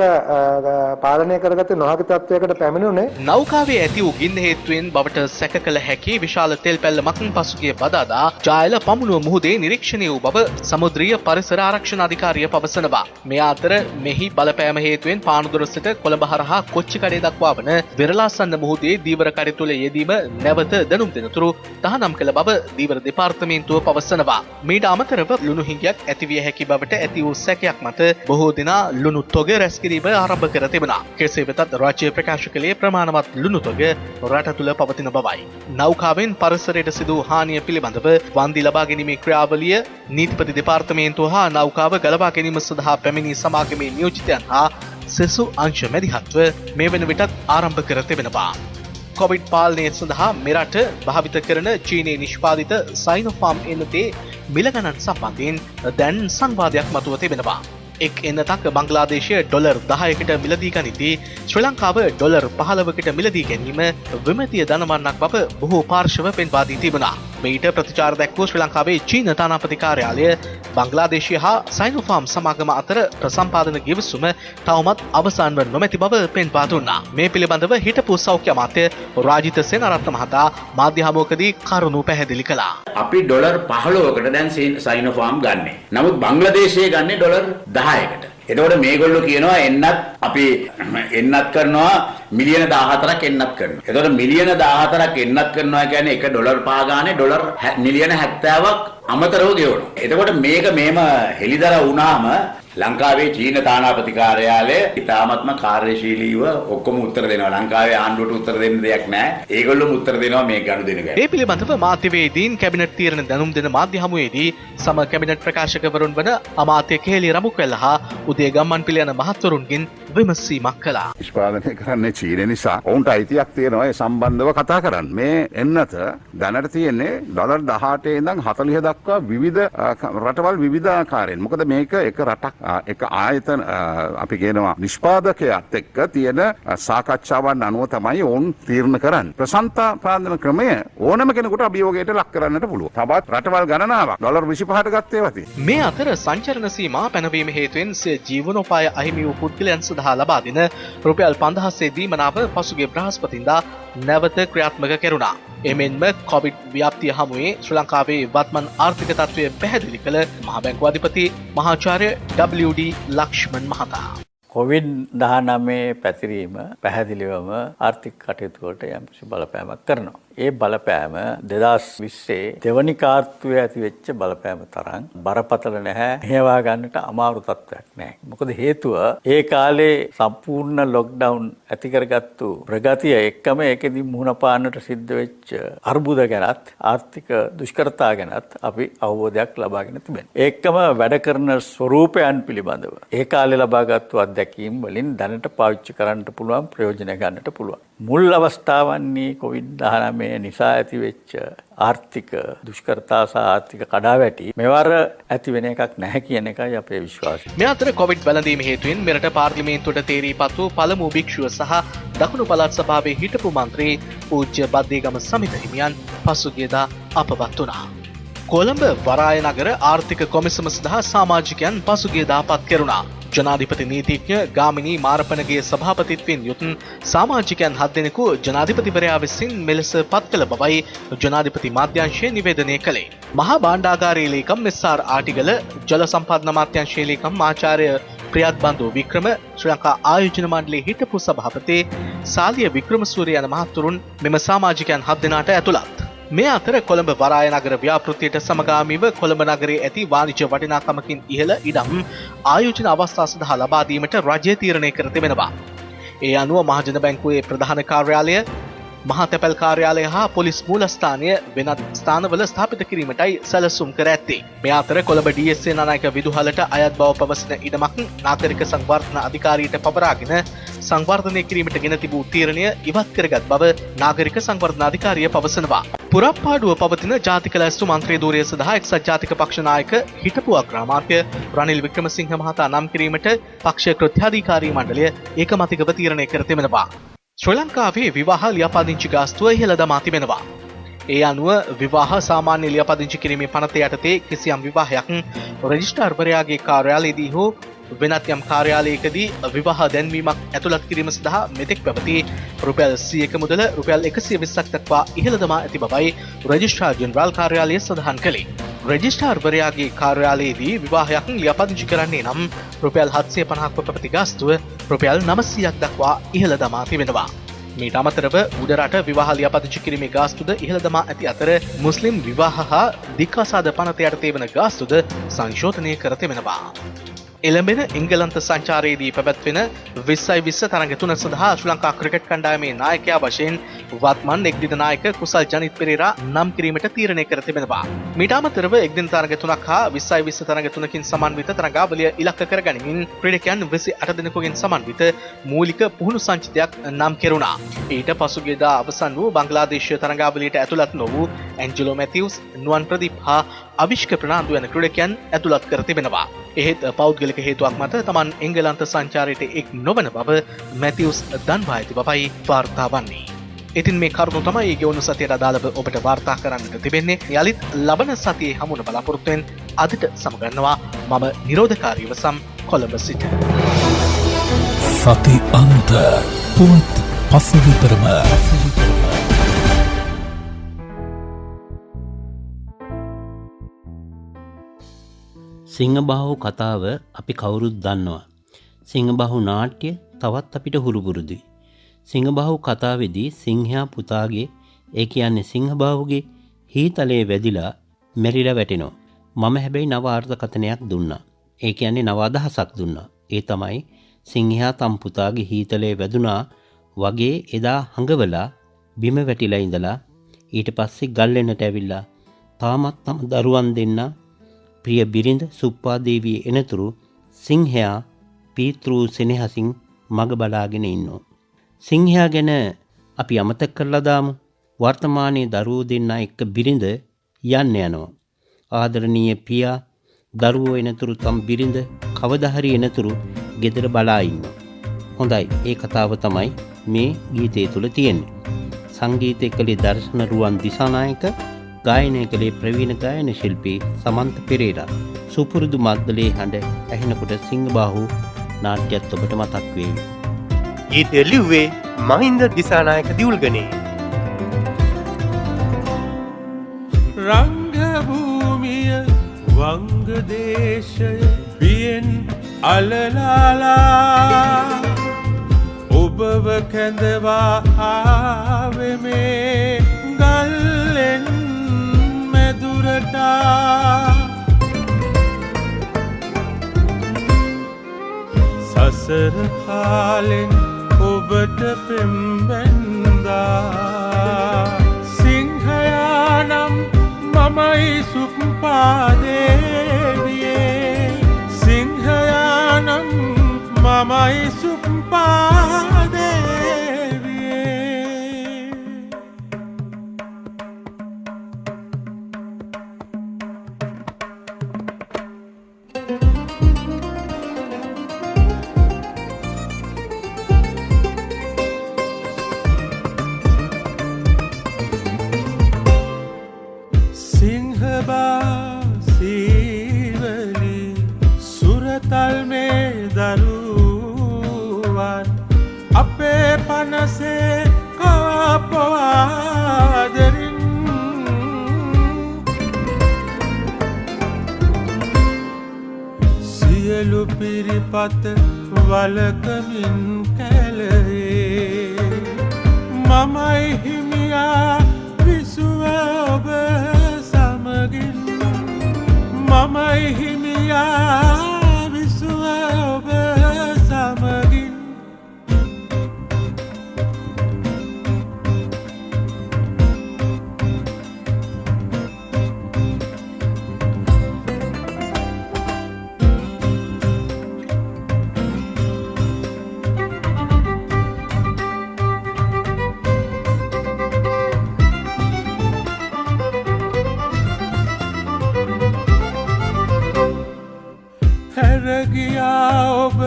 S16: පාලනය කරගත්තේ නොහැකි තත්වයකට පැමිණුනේ.
S12: නෞකාවේ ඇති වූ ගින්න හේතුවෙන් බවට සැක කළ හැකි විශාල තෙල් පැල්ලමක් පසුගිය බදාදා ජායල පමුණුව මුහුදේ නිරීක්ෂණය වූ බව සමුද්‍රීය පරිසර ආරක්ෂණ අධිකාරිය පවසනවා. මේ අතර මෙහි බලපෑම හේතුවෙන් පානදුර සිට කොළඹ හරහා කොච්චිකඩේ දක්වා වන වෙරළාසන්න මුහුදේ දීවර කඩ තුළ යෙදීම නැවත දැනුම් දෙනතුරු තහනම් කළ බව දීවර දෙපාර්තමේන්තුව පවසනවා. මීට අමතරව ලුණු හිඟයක් ඇතිවිය හැකි බවට ඇති වූ සැකයක් මත බොහෝ දෙනා ලුණු තොග රැස් කිරීම ආරම්භ කර තිබෙනවා. කෙසේ වෙතත් රාජ්‍ය ප්‍රකාශ කළේ ප්‍රමාණවත් ලුණු තොග රට තුළ පවතින බවයි. නෞකාවෙන් පරිසරයට සිදු හානිය පිළිබඳව වන්දි ලබා ගැනීමේ ක්‍රියාවලිය නීතිපති දෙපාර්තමේන්තුව හා නෞකාව ගලවා ගැනීම සඳහා පැමිණි සමාගමේ නියෝජිතයන් හා සෙසු අංශ මැදිහත්ව මේ වන විටත් ආරම්භ කර තිබෙනවා. කොවිඩ් පාලනය සඳහා මෙරට භාවිත කරන චීනයේ නිෂ්පාදිත සයිනෝෆාම් එන්නතේ මිල ගණන් සම්බන්ධයෙන් දැන් සංවාදයක් මතුව තිබෙනවා. එක් එන්නතක් බංග්ලාදේශය ඩොලර් 10කට මිලදී ගනිද්දී ශ්‍රී ලංකාව ඩොලර් 15කට මිලදී ගැනීම විමතිය දනවන්නක් බව බොහෝ පාර්ශව පෙන්වා දී තිබුණා. මෙයිට ප්‍රතිචාර දැක්වූ ශ්‍රී ලංකාවේ චීන තානාපති කාර්යාලය බංග්ලාදේශය හා සයිනෝෆාම් සමාගම අතර ප්‍රසම්පාදන ගිවිසුම තවමත් අවසන් වන නොමැති බව පෙන්වා දුන්නා. මේ පිළිබඳව හිටපු සෞඛ්‍ය අමාත්‍ය රාජිත සේනාරත්න මහතා මාධ්‍ය හමුවකදී කරුණු පැහැදිලි කළා.
S17: අපි ඩොලර් 15කට දැන් සයිනෝෆාම් ගන්නෙ. නමුත් බංග්ලාදේශයේ ගන්නේ ඩොලර් 10කට. එතකොට මේගොල්ලෝ කියනවා එන්නත් අපි එන්නත් කරනවා මිලියන 14ක් එන්නත් කරනවා. එතකොට මිලියන 14ක් එන්නත් කරනවා කියන්නේ එක ඩොලර් 5 ගානේ ඩොලර් මිලියන 70ක් අමතරව ගෙවනවා. එතකොට මේක මෙහෙම හෙලිදර වුණාම ලංකාවේ චීන තානාපති කාර්යාලය ඉතාමත්ම කාර්යශීලීව ඔක්කොම උත්තර දෙනවා. ලංකාවේ ආණ්ඩුවට උත්තර දෙන්න දෙයක් නැහැ. ඒගොල්ලොම උත්තර දෙනවා මේ ගනුදෙනු ගැන.
S12: මේ පිළිබඳව මාධ්‍යවේදීන් කැබිනට් තීරණ දැනුම් දෙන මාධ්‍ය හමුවේදී සම කැබිනට් ප්‍රකාශකවරුන් වන අමාත්‍ය කෙහෙලි රමුක්වැල්ල හා උදේ ගම්මන්පිල යන මහත්වරුන්ගෙන් විමසීමක් කළා.
S18: නිෂ්පාදනය කරන්නේ චීන නිසා ඔවුන්ට අයිතියක් තියෙනවා ඒ සම්බන්ධව කතා කරන්න. මේ එන්නත දැනට තියෙන්නේ ඩොලර් 18 ඉඳන් 40 දක්වා විවිධ රටවල් විවිධ ආකාරයෙන්. මොකද මේක එක රටක් එක ආයතන අපි කියනවා නිෂ්පාදකයාත් එක්ක තියෙන සාකච්ඡාවන් අනුව තමයි ඔවුන් තීරණ කරන්නේ. ප්‍රසන්තාපාදන ක්‍රමය ඕනම කෙනෙකුට අභියෝගයට ලක් කරන්නට පුළුවන්. තවත් රටවල් ගණනාවක් ඩොලර් 25ට ගත්තේ වතේ.
S12: මේ අතර සංචරණ සීමා පැනවීම හේතුවෙන් ජීවනෝපාය අහිමි වූ පුද්ගලයන් සඳහා ලබා දෙන රුපියල් 5000 දීමනාව පසුගිය බ්‍රහස්පතින්දා නැවත ක්‍රියාත්මක කෙරුණා. එමෙන්ම කොවිඩ් ව්‍යාප්තිය හමුවේ ශ්‍රී ලංකාවේ වත්මන් ආර්ථික තත්ත්වය පැහැදිලි කළ මහා බැංකුව අධිපති මහාචාර්ය WD ලක්ෂ්මන් මහතා.
S19: COVID-19 පැතිරීම පැහැදිලිවම ආර්ථික කටයුතු වලට යම්කිසි බලපෑමක් කරනවා. ඒ බලපෑම 2020 දෙවනි කාර්තුවේ ඇති වෙච්ච බලපෑම තරම් බරපතල නැහැ. හේවා ගන්නට අමාරු තත්ත්වයක් නැහැ. මොකද හේතුව ඒ කාලේ සම්පූර්ණ ලොක්ඩවුන් ඇති කරගත්තු ප්‍රගතිය එක්කම ඒකෙදි මුහුණ පාන්නට සිද්ධ වෙච්ච අර්බුද ගැනත් ආර්ථික දුෂ්කරතා ගැනත් අපි අවබෝධයක් ලබාගෙන තිබෙනවා. ඒකම වැඩ කරන ස්වරූපයන් පිළිබඳව ඒ කාලේ ලබාගත්තු අත්දැකීම් වලින් දැනට පාවිච්චි කරන්නට පුළුවන් ප්‍රයෝජන ගන්නට පුළුවන්. මුල් අවස්ථාවන්නේ COVID-19 නිසා ඇති වෙච්ච ආර්ථික දුෂ්කරතා සහ ආර්ථික කඩාවැටි මෙවර ඇති වෙන එකක් නැහැ කියන එකයි අපේ විශ්වාසය.
S12: මේ අතර කොවිඩ් වැළඳීම හේතුවෙන් මෙරට පාර්ලිමේන්තුවට තේරීපත් වූ පළමු භික්ෂුව සහ දකුණු පළාත් සභාවේ හිටපු මන්ත්‍රී පූජ්‍ය බද්දේගම සමිත හිමියන් පසුගියදා අපවත් වුණා. කොළඹ වරාය නගර ආර්ථික කොමිසම සඳහා සමාජිකයන් පසුගියදා පත් කෙරුණා. ජනාධිපති නීතිඥ ගාමිණී මාරපනගේ සභාපතිත්වයෙන් යුත් සමාජිකයන් 7 දෙනෙකු ජනාධිපතිවරයා විසින් මෙලෙස පත් කළ බවයි ජනාධිපති මාධ්‍යංශය නිවේදනය කළේ. මහා භාණ්ඩාගාරයේ ලේකම් එස්.ආර්. ආටිගල, ජල සම්පාදන අමාත්‍යාංශයේ ලේකම් ආචාර්ය ප්‍රියත් බන්දු වික්‍රම, ශ්‍රී ලංකා ආයෝජන මණ්ඩලයේ හිටපු සභාපති සාලිය වික්‍රමසූරිය යන මහත්වරුන් මෙම සමාජිකයන් 7 දෙනාට ඇතුළත්. මේ අතර කොළඹ වරාය නගර ව්‍යාපෘතියට සමගාමීව කොළඹ නගරයේ ඇති වාණිජ්‍ය වටිනාකමකින් ඉහළ ඉඩම් ආයෝජන අවස්ථා සඳහා ලබා දීමට රජය තීරණය කර තිබෙනවා. ඒ අනුව මහජන බැංකුවේ ප්‍රධාන කාර්යාලය, මහා තැපැල් කාර්යාලය හා පොලිස් මූලස්ථානය වෙනත් ස්ථානවල ස්ථාපිත කිරීමටයි සැලසුම් කර ඇත්තේ. මේ අතර කොළඹ DSA නායක විදුහලට අයත් බව පවසන ඉඩමක් නාගරික සංවර්ධන අධිකාරියට පවරාගෙන සංවර්ධනය කිරීමට ගෙන තිබූ තීරණය ඉවත් කරගත් බව නාගරික සංවර්ධන අධිකාරිය පවසනවා. පුරප්පාඩුව පවතින ජාතික ලැයිස්තු මන්ත්‍රී ධූරය සඳහා එක්සත් ජාතික පක්ෂ නායක හිටපු අග්‍රාමාත්‍ය රනිල් වික්‍රමසිංහ මහතා නම් කිරීමට පක්ෂ කෘත්‍යාධිකාරී මණ්ඩලය ඒකමතිකව තීරණය කර තිබෙනවා. ශ්‍රී ලංකාවේ විවාහ ලියාපදිංචි ගාස්තුව ඉහළ දමා තිබෙනවා. ඒ අනුව විවාහ සාමාන්‍ය ලියාපදිංචි කිරීමේ පනත යටතේ කිසියම් විවාහයක් රෙජිස්ට්‍රාර්වරයාගේ කාර්යාලයේදී හෝ වෙනත් යම් කාර්යාලයකදී විවාහ දැන්වීමක් ඇතුළත් කිරීම සඳහා මෙතෙක් පැවති රුපියල් 100ක මුදල රුපියල් 120ක් දක්වා ඉහළ දමා ඇති බවයි රෙජිස්ට්‍රාර් ජෙනරාල් කාර්යාලය සඳහන් කළේ. රෙජිස්ට්‍රාර්වරයාගේ කාර්යාලයේදී විවාහයක් ලියාපදිංචි කරන්නේ නම් රුපියල් 750ක් පැවති ගාස්තුව රුපියල් 900ක් දක්වා ඉහළ දමා තිබෙනවා. මීට අමතරව උඩරට විවාහ ලියාපදිංචි කිරීමේ ගාස්තුද ඉහළ දමා ඇති අතර මුස්ලිම් විවාහ හා දික්කසාද පනත යටතේ වන ගාස්තුද සංශෝධනය කර තිබෙනවා. එළඹෙන එංගලන්ත සංචාරයේදී පැවැත්වෙන 2020 තරඟ 3 සඳහා ශ්‍රී ලංකා ක්‍රිකට් කණ්ඩායමේ නායකයා වශයෙන් වත්මන් එක්දින නායක කුසල් ජනිත් පෙරේරා නම් කිරීමට තීරණය කර තිබෙනවා. මීට අමතරව එක්දින තරඟ 3ක් හා 2020 තරඟ 3කින් සමන්විත තරඟාවලිය ඉලක්ක කර ගනිමින් ක්‍රීඩකයන් 28 දෙනෙකුගෙන් සමන්විත මූලික පුහුණු සංචිතයක් නම් කෙරුණා. ඊට පසුගියදා අවසන් වූ බංග්ලාදේශීය තරඟාවලියට ඇතුළත් නොවූ ඇන්ජලෝ මැතිව්ස්, නුවන් ප්‍රදීප් හා අවිෂ්ක ප්‍රනාන්දු යන ක්‍රීඩකයන් ඇතුළත් කර තිබෙනවා. එහෙත් පෞද්ගලික හේතුවක් මත තමන් එංගලන්ත සංචාරයට එක් නොවන බව මැතිව්ස් දන්වා ඇති බවයි වාර්තා වන්නේ. ඉතින් මේ කරුණු තමයි ගෙවුණු සතියට අදාළව ඔබට වාර්තා කරන්නට තිබෙන්නේ. යලිත් ලබන සතියේ හමුවන බලාපොරොත්තුවෙන් අදට සමගන්නවා මම නිරෝධකාරීව සම් කොළඹ සිට.
S11: සති අන්ත පුවත් පසුවිතරම
S4: සිංහබාහු කතාව අපි කවුරුත් දන්නවා. සිංහබාහු නාට්‍ය තවත් අපිට හුරුපුරුදුයි. සිංහබාහු කතාවේදී සිංහයා පුතාගේ ඒ කියන්නේ සිංහබාහුගේ හීතලයේ වැදිලා මැරිලා වැටෙනවා. මම හැබැයි නව අර්ථකථනයක් දුන්නා. ඒ කියන්නේ නව අදහසක් දුන්නා. ඒ තමයි සිංහයා තම් පුතාගේ හීතලේ වැදුනා වගේ එදා හඟවලා බිම වැටිලා ඉඳලා ඊට පස්සේ ගල්ලෙන්නට ඇවිල්ලා තාමත් තම දරුවන් දෙන්න ප්‍රිය බිරිඳ සුප්පා දේවිය එනතුරු සිංහයා පීතෘ සෙනෙහසින් මග බලාගෙන ඉන්නවා. සිංහයා ගැන අපි අමතක කරලා දාමු. වර්තමානයේ දරුවෝ දෙන්න එක්ක බිරිඳ යන්න යනවා. ආදරණීය පියා දරුවෝ එනතුරු තම බිරිඳ කවදා හරි එනතුරු ගෙදර බලා ඉන්නවා. හොඳයි, ඒ කතාව තමයි මේ ගීතය තුල තියෙන්නේ. සංගීතය කළේ දර්ශන රුවන් දිසානායක, ගායනය කළේ ප්‍රවීණ ගායන ශිල්පී සමන්ත පෙරේරා. සුපුරුදු මද්දලේ හඬ ඇහෙනකොට සිංහබාහු නාට්‍යයත් ඔබට මතක් වේවි.
S1: ගීතය ලිව්වේ මහින්ද දිසානායක දියුල්ගනේ.
S6: රංගභූමිය වංගදේශය බියෙන් අලලාලා ඔබව කැඳවා ආවේ මේ ගල්ලෙන් මැදුරටා සසර කාලෙන් ඔබට පෙම්බැන්දා සිංහයානම් මමයි සුප්පාදේවියේ සිංහයානම් මමයි සුප්පාදේවියේ සිංහබාසීවලි සුරතල් මේ දරුවන් අපේ පනසේ කවාපවාදරින් සියලු පිරිපත වලකමින් කැලේ මමයි හිමියා විසුව ඔබ සමගින් මමයි හිමියා විසුව ඔබ සමගින් හැරගියා ඔබ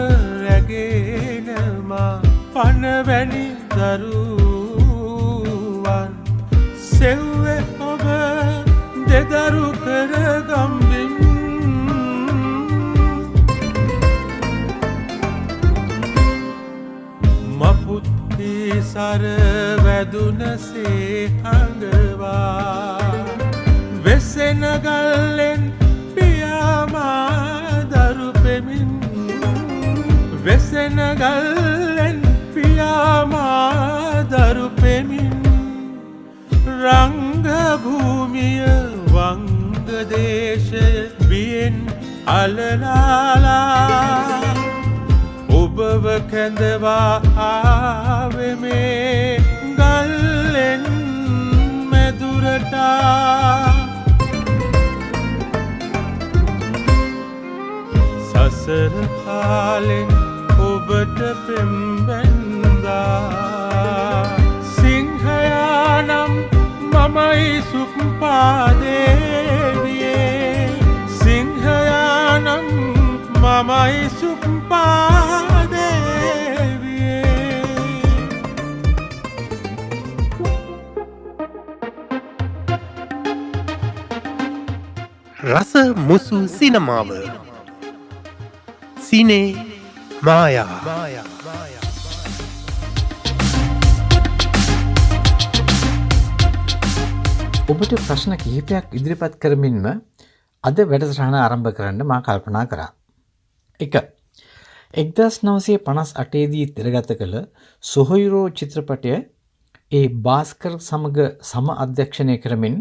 S6: රැගෙනමා පනවැනි දරුවන් සෙව්වේ ඔබ දෙදරු කර ගම්බින් මපුත්ති සර වැදුනසේ හඟවා වෙසෙන ගල්ලෙන් පියාමා වෙසෙන ගල්ලෙන් පියාමා දරු පෙමින් රංගභූමිය වංගදේශය බියෙන් අලලාලා ඔබව කැඳවා ආවේ මේ ගල්ලෙන් මැදුරටා සසර කාලෙන් ඔබට පෙම්බැන්දා සිංහයානම් මමයි සුප්පාදේවියේ සිංහයානම් මමයි සුප්පාදේවියේ
S1: රස මුසු සිනමාව සිනේ මායා
S20: ඔබට ප්‍රශ්න කිහිපයක් ඉදිරිපත් කරමින්ම අද වැඩසටහන ආරම්භ කරන්න මා කල්පනා කරා. 1. 1958 දී තිරගත කළ සොහොයුරෝ චිත්‍රපටය ඒ භාස්කර් සමග සම අධ්‍යක්ෂණය කරමින්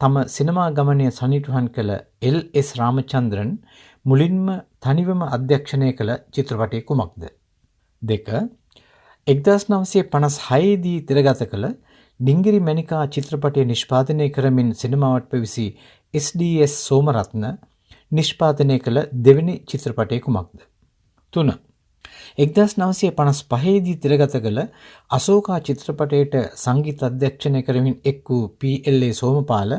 S20: තම සිනමා ගමනය සනිටුහන් කළ එල්.එස්. රාමචන්ද්‍රන් මුලින්ම තනිවම අධ්‍යක්ෂණය කළ චිත්‍රපටය කුමක්ද? 2. 1956 දී තිරගත කළ ඩිංගිරි මැණිකා චිත්‍රපටය නිෂ්පාදනය කරමින් සිනමාවට පැවිසි SDS සෝමරත්න නිෂ්පාදනය කළ දෙවැනි චිත්‍රපටය කුමක්ද? 3. 1955 දී තිරගත කළ අශෝකා චිත්‍රපටයට සංගීත අධ්‍යක්ෂණය කරමින් එක් වූ PLA සෝමපාල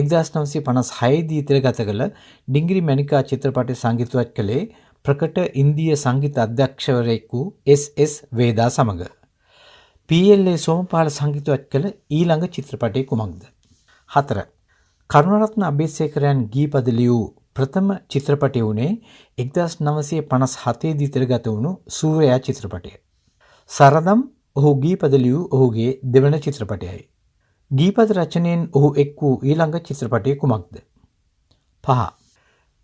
S20: 1956 දී තිරගත කළ ඩිංගිරි මැණිකා චිත්‍රපටය සංගීතවත් කළේ ප්‍රකට ඉන්දීය සංගීත අධ්‍යක්ෂකවරයෙකු SS වේදා සමග. PLA සෝමපාල සංගීතවත් කළ ඊළඟ චිත්‍රපටය කුමක්ද? 4. කරුණරත්න අබේසේකරයන් ගීපද ලියූ ප්‍රථම චිත්‍රපටය වුණේ 1957 දී තිරගත වුණු සූර්යයා චිත්‍රපටය. සරදම් ඔහු ගීපද ලියූ ඔහුගේ දෙවන චිත්‍රපටයයි. ගීපද රචනයෙන් ඔහු එක් වූ ඊළඟ චිත්‍රපටය කුමක්ද? 5.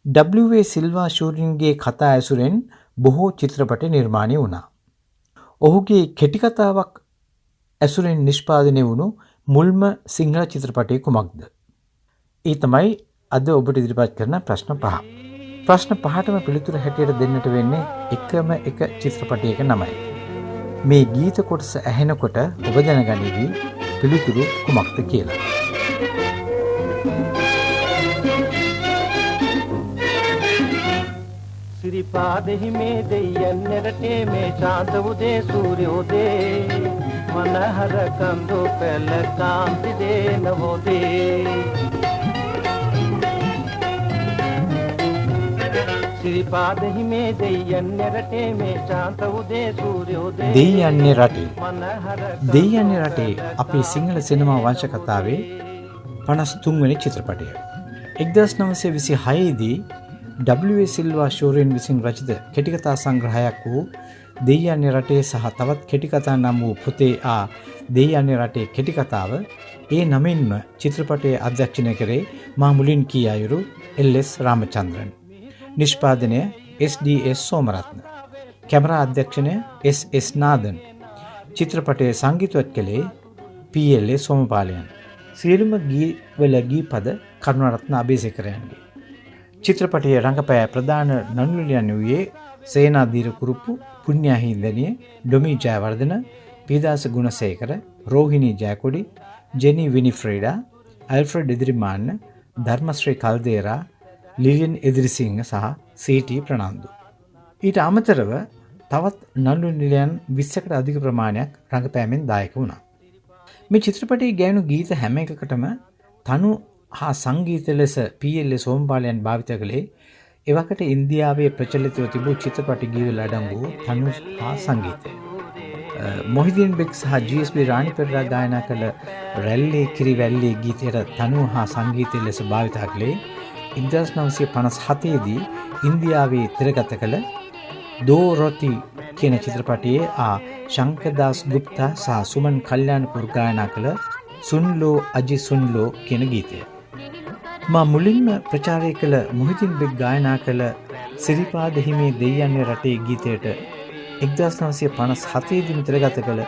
S20: W.A. සිල්වා ෂූරින්ගේ කතා ඇසුරෙන් බොහෝ චිත්‍රපට නිර්මාණය වුණා. ඔහුගේ කෙටි කතාවක් ඇසුරෙන් නිෂ්පාදනය වුණු මුල්ම සිංහල චිත්‍රපටය කුමක්ද? ඒ තමයි අද ඔබට ඉදිරිපත් කරන ප්‍රශ්න 5. ප්‍රශ්න 5ටම පිළිතුර හැටියට දෙන්නට වෙන්නේ එකම එක චිත්‍රපටයක නමයි. මේ ගීත කොටස ඇහෙනකොට ඔබ දැනගනිවි පිළිතුරු කුමක්ද කියලා.
S9: සිරිපාදෙහි මේ දෙයයන් රටේ මේ ශාන්ත උදේ සූර්යෝදේ මනහර කඳු පෙළ කාන්ති දේනවෝදේ සිරිපාදෙහි මේ දෙයයන් රටේ මේ ශාන්ත උදේ සූර්යෝදේ
S20: දෙයයන් රටේ දෙයයන් රටේ අපේ සිංහල සිනමා වංශ කතාවේ 53 වෙනි චිත්‍රපටය. 1926 දී W.A. සිල්වා ෂූරින් විසින් රචිත කෙටිකතා සංග්‍රහයක් වූ දෙයයන් රටේ සහ තවත් කෙටිකතා නම් වූ පොතේ ආ දෙයයන් රටේ කෙටිකතාව ඒ නමින්ම චිත්‍රපටයේ අධ්‍යක්ෂණය කරේ මා මුලින් කී අයුරු LS රාමචන්ද්‍රන්. නිෂ්පාදනය SDS සෝමරත්න. කැමරා අධ්‍යක්ෂණය SS නාදන්. චිත්‍රපටයේ සංගීතවත් කළේ PLA සෝමපාලයන්. සියලුම ගීවල ගීපද කරුණරත්න අබේසේකරයන්ගේ. චිත්‍රපටයේ රංගපෑ ප්‍රධාන නළුනිලියන් වූයේ සේනාධීර කුරුප්පු, පුණ්‍යාහින්දනිය, ඩොමි ජයවර්ධන, පීදාස ගුණසේකර, රෝහිණී ජයකොඩි, ජෙනි විනිෆ්‍රෙඩා, ඇල්ෆ්‍රඩ් එදිරිමාන්න, ධර්මශ්‍රී කල්දේරා, ලිලියන් එදිරිසිංහ සහ සීටී ප්‍රනාන්දු. ඊට අමතරව තවත් නළුනිලියන් 20කට අධික ප්‍රමාණයක් රංගපෑමෙන් දායක වුණා. මේ චිත්‍රපටයේ ගැයුණු ගීත හැම එකකටම තනු හා සංගීත ලෙස PLA සෝමපාලයන් භාවිත කළේ එවකට ඉන්දියාවේ ප්‍රචලිතව තිබූ චිත්‍රපට ගීවල අඩංගු තනු හා සංගීතය. මොහිදින් බෙක් සහ GSB රාණි පෙරේරා ගායනා කළ රැල්ලේ කිරිවැල්ලේ ගීතයට තනු හා සංගීතය ලෙස භාවිත කළේ 1957 දී ඉන්දියාවේ තිරගත කළ දෝ රොති කියන චිත්‍රපටයේ ආ ශංකදාස් ගුප්තා සහ සුමන් කල්යාණපුර ගායනා කළ සුන්ලෝ අජි සුන්ලෝ කියන ගීතය. මා මුලින්ම ප්‍රචාරය කළ මොහිදින් බෙක් ගායනා කළ සිරිපාද හිමේ දෙයයන් රටේ ගීතයට 1957 දී තිරගත කළ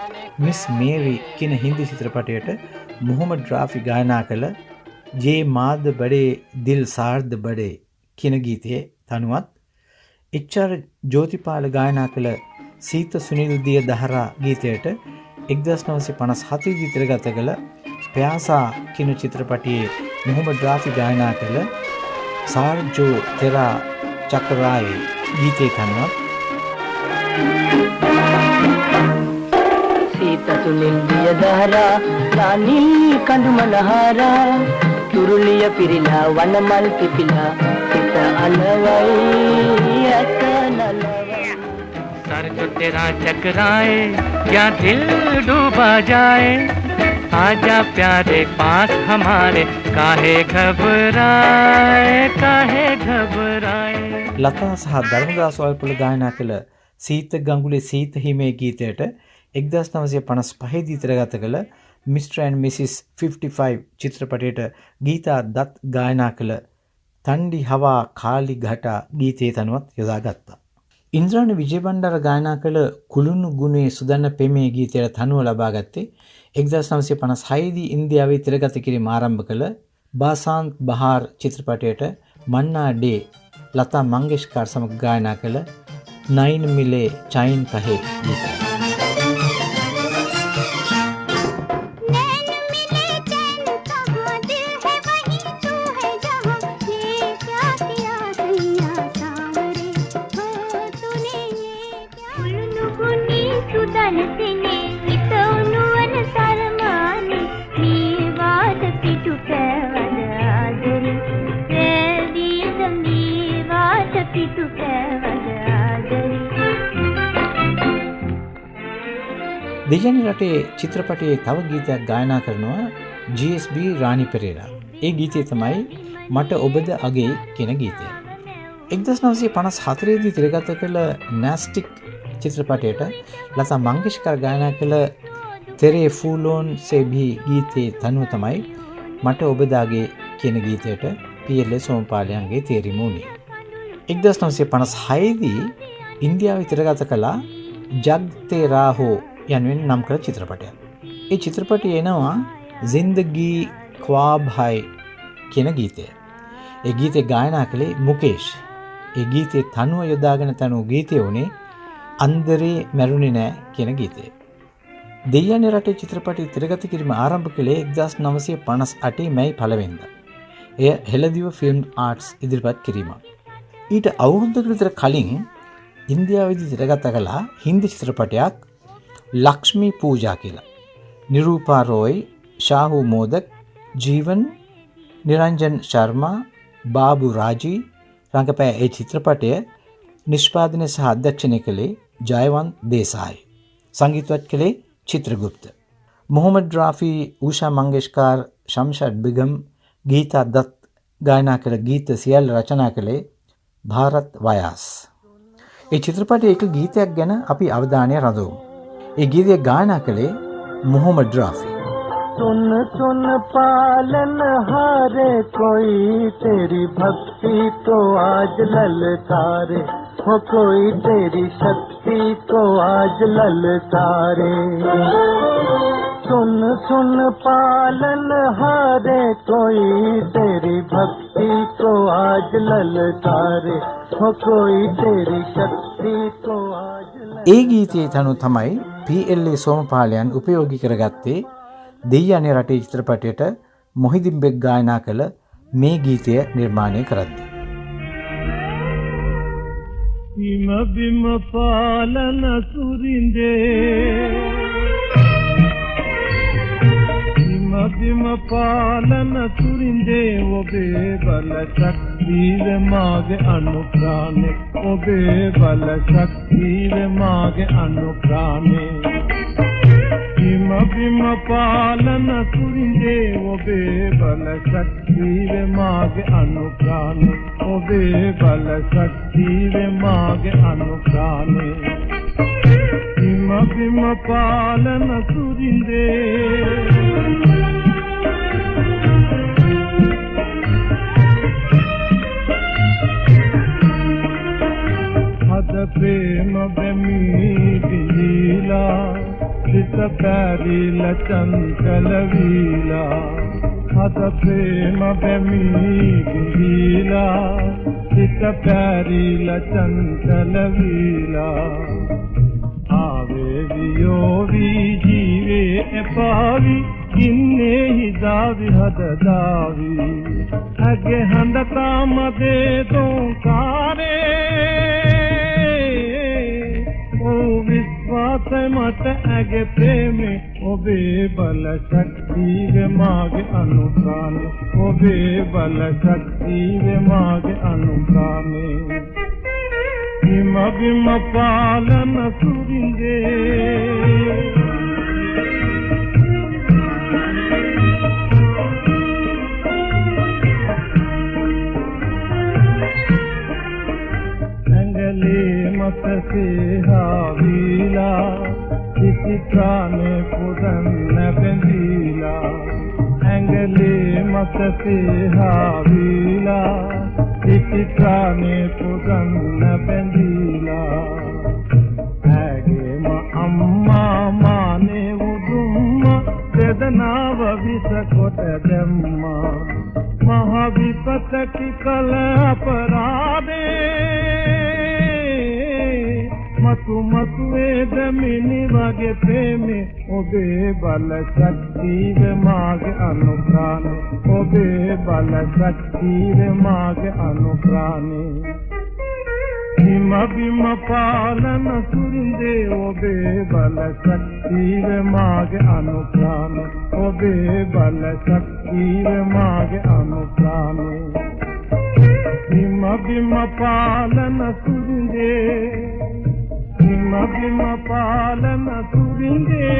S20: මිස් මේරි කියන හින්දි චිත්‍රපටයට මොහමඩ් රාෆි ගායනා කළ ජේ මාද බඩේ දිල් සාර්ද බඩේ කියන ගීතයේ තනුවත් HR ජෝතිපාල ගායනා කළ සීත සුනිල් දිය දහරා ගීතයට 1957 දී තිරගත කළ ප්‍යාසා කියන චිත්‍රපටයේ මොහමඩ් රාෆි ගායනා කළ සාර්ජෝ තෙරා චක්‍රායේ ගීතේ තනුවත්
S9: සීත සුනිල් දිය දහරා රාණී කඳුමලහරා තුරුලිය පිරිලා වනමල් පිපිලා සිත අනවයි ඇත නලවයි
S21: सर जो तेरा चकराए या दिल डूबा जाए आजा प्यारे पास हमारे काहे घबराए
S20: ලතා සහ ධර්මදාස වල්පොල ගායනා කළ සීත ගඟුලේ සීත හිමේ ගීතයට 1955 දී තිරගත කළ Mr. and Mrs. 55 චිත්‍රපටයට ගීතා දත් ගායනා කළ තණ්ඩි හවා කාලි ඝටා ගීතයේ තනුවත් යොදාගත්තා. ඉන්ද්‍රාණි විජේබණ්ඩාර ගායනා කළ කුළුණු ගුණේ සුදන්න පෙමේ ගීතයට තනුව ලබා ගත්තේ 1956 දී ඉන්දියාවේ තිරගත කිරීම ආරම්භ කළ බාසාන්ත් බහාර් චිත්‍රපටයට මන්නා ඩේ ලතා මංගেশකර් සමග ගායනා කළ නයින් මිලේ චයින් කහේ ගීතය. දෙයනි රටේ චිත්‍රපටයේ තව ගීතයක් ගායනා කරනවා GSB රාණි පෙරේරා. ඒ ගීතය තමයි මට ඔබද අගේ කියන ගීතය. 1954 දී තිරගත කළ නැස්ටික් චිත්‍රපටයට ලතා මංගেশකර් ගායනා කළ තෙරේ ෆූලෝන් සේභී ගීතයේ තනුව තමයි මට ඔබද අගේ කියන ගීතයට PLA සෝමපාලයන්ගේ තේරීම වුණේ. 1956 දී ඉන්දියාවේ තිරගත කළ ජග් තේ රාහෝ යනුවෙන් නම් කළ චිත්‍රපටයක්. ඒ චිත්‍රපටයේ එනවා जिंदगी ख्वाब है කියන ගීතය. ඒ ගීතේ ගායනා කළේ මුකේෂ්. ඒ ගීතේ තනුව යොදාගෙන තනු ගීතය උනේ අන්දරේ මැරුණේ නෑ කියන ගීතය. දෙයයන්ේ රටේ චිත්‍රපටය තිරගත කිරීම ආරම්භ කළේ 1958 මැයි 1 වෙනිදා. එය හෙළදිව ෆිල්ම් ආර්ට්ස් ඉදිරිපත් කිරීම. ඊට අවුරුද්දකට විතර කලින් ඉන්දියාවේදී තිරගත කළ හින්දි චිත්‍රපටයක් ලක්ෂ්මී පූජා කියලා. නිරූපා රෝයි, ශාහු මෝදක්, ජීවන්, නිරංජන් ශර්මා, බාබු රාජී රංගපෑ ඒ චිත්‍රපටය නිෂ්පාදනය සහ අධ්‍යක්ෂණය කළේ ජයවන්ත් දේසායි. සංගීතවත් කළේ චිත්‍රගුප්ත. මොහමඩ් රාෆී, ඌෂා මංගেশකර්, ශම්ෂඩ් බිගම්, ගීතා දත් ගායනා කළ ගීත සියල්ල රචනා කළේ භාරත් වයාස්. ඒ චිත්‍රපටයේ එක ගීතයක් ගැන අපි අවධානය රඳවමු. ඒ ගීතය ගායනා කළේ මොහමඩ් රාෆී.
S21: सुन सुन पालन हारे कोई तेरी भक्ति को आज ललकारे हो कोई तेरी शक्ति को आज ललकारे सुन सुन पालन हारे कोई तेरी भक्ति को आज ललकारे हो कोई तेरी शक्ति को आज
S20: ඒ ගීතයේ තනු තමයි PLA සෝමපාලයන් උපයෝගී කරගත්තේ දෙයයන්ේ රටේ චිත්‍රපටයට මොහිදින් බෙක් ගායනා කළ මේ ගීතය නිර්මාණය කරද්දී.
S21: හිම බිම පාලන සුරින්දේ හිම බිම පාලන සුරින්දේ ඔබේ බල ශක්තිව මාගේ අනුග්‍රහණේ ඔබේ බල ශක්තිව මාගේ අනුග්‍රහණේ හිම බිම පාලන සුරින්දේ ඔබේ බල ශක්තිව මාගේ අනුග්‍රහණේ ඔබේ බල ශක්තිව මාගේ අනුග්‍රහණේ හිම බිම පාලන සුරින්දේ හද ප්‍රේම බැමී දිලා සිත පැරිල චංචල වීලා හද ප්‍රේම බැමී දිලා සිත පැරිල චංචල වීලා ආවේ වියෝවි ජීවේ එපාවි ඉන්නේ හිදාවි හද දාවි අගේ හඳ තාමදේ දෝකාරේ විශ්වාසය මට ඇගේ ප්‍රේමේ ඔබේ බල ශක්තිව මාගේ අනුග්‍රහණේ ඔබේ බල ශක්තිව මාගේ අනුග්‍රහණේ හිම බිම පාලන සුරින්දේ हावीला किसी प्राणे पुदन बंदीला एंगले मत से हावीला किसी प्राणे पुदन बंदीला आगे अम्मा माने उदुम्मा वेदनाव विसकोट जम्मा महाविपत की कल अपराधे මතු මතුවේද මිනි වගේ ප්‍රේමේ ඔබේ බල ශක්තිව මාගේ අනුප්‍රාණේ ඔබේ බල ශක්තිව මාගේ අනුප්‍රාණේ හිම බිම පාලන සුරින්දේ ඔබේ බල ශක්තිව මාගේ අනුප්‍රාණේ ඔබේ බල ශක්තිව මාගේ අනුප්‍රාණේ හිම බිම පාලන සුරින්දේ හිම බිම පාලන සුරින්දේ.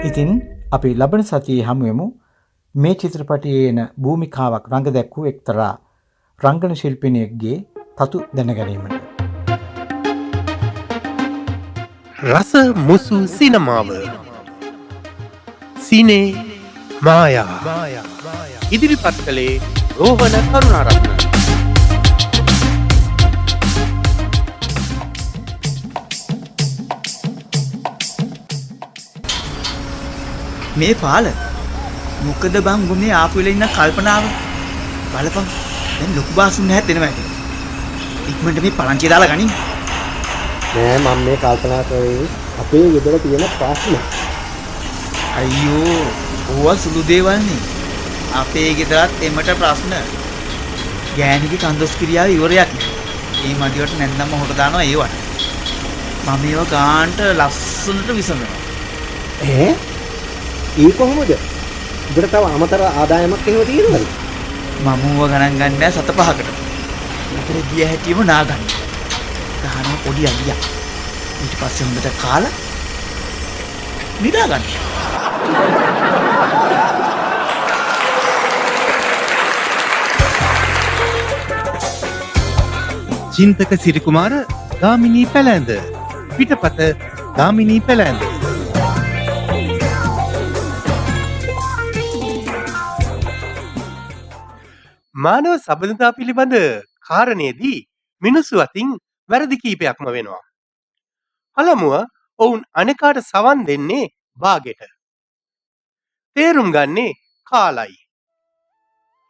S20: ඉතින් අපි ලබන සතියේ හමුවෙමු මේ චිත්‍රපටයේ එන භූමිකාවක් රඟ දැක්වූ එක්තරා රංගන ශිල්පිනියෙක්ගේ තතු දැනගැනීමට.
S1: රස මුසු සිනමාව සිනේ මායා ඉදිරිපත් කළේ රෝහණ කරුණාරත්න.
S7: මේ පාල මොකද බං ගොනේ ආපු වෙලේ ඉන්න කල්පනාව බලපන් දැන් ලොකු බාසුන් නැත් එනවා ඇති ඉක්මනට මේ පලංචිය දාලා ගනින්
S22: නෑ මම මේ කල්පනා කරේ අපේ ගෙදර තියෙන ප්‍රශ්න
S7: අයියෝ ඕවා සුළු දේවල් නේ අපේ ගෙදරත් එමට ප්‍රශ්න ගෑණිගේ කන්දොස් ක්‍රියාව ඉවරයක් මේ මදිවට නැත්නම් හොට දානවා ඒවට මම ඒව ගාන්ට ලස්සනට විසඳනවා
S22: ඒ කොහොමද? උඹට තව අමතර ආදායමක් එහෙම තියෙනවද?
S7: මම ඌව ගණන් ගන්න නෑ සත පහකට. උතර ගිය හැටිම නා ගන්න. ගහනවා පොඩි අලියා. ඊට පස්සේ හොඳට කාලා නිදා ගන්න.
S23: චින්තක සිරිකුමාර ගාමිණී පැලැඳ පිටපත ගාමිණී පැලැඳ.
S1: මානව සබඳතා පිළිබඳ කාරණයේදී මිනිස්සු අතින් වැරදි කීපයක්ම වෙනවා. පළමුව ඔවුන් අනෙකාට සවන් දෙන්නේ බාගෙට. තේරුම් ගන්නේ කාලයි.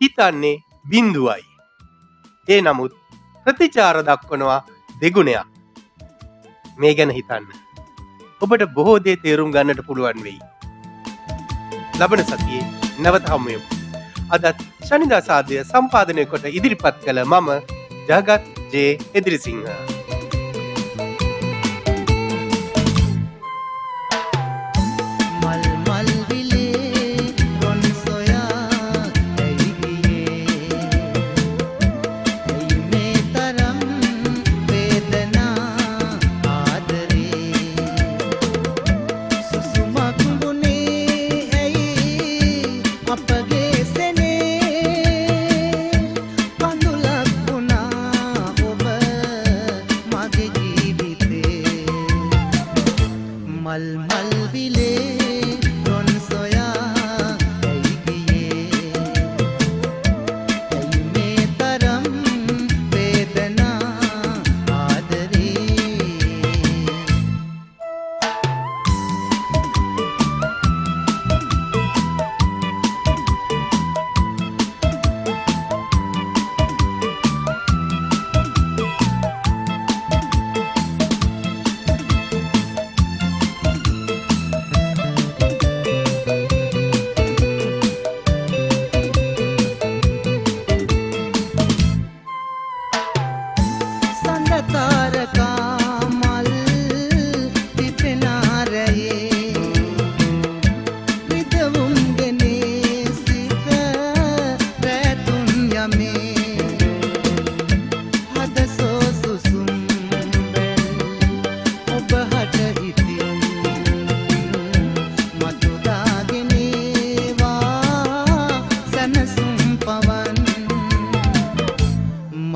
S1: හිතන්නේ බිඳුවයි. ඒ නමුත් ප්‍රතිචාර දක්වනවා දෙගුණයක්. මේ ගැන හිතන්න. ඔබට බොහෝ දේ තේරුම් ගන්නට පුළුවන් වෙයි. ලබන සතියේ නැවත හමු වෙමු. අදත් ශනිදා සාදය සම්පාදනය කොට ඉදිරිපත් කළ මම ජගත් ජේ එදිරිසිංහ.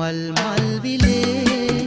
S3: මල් මල් විලේ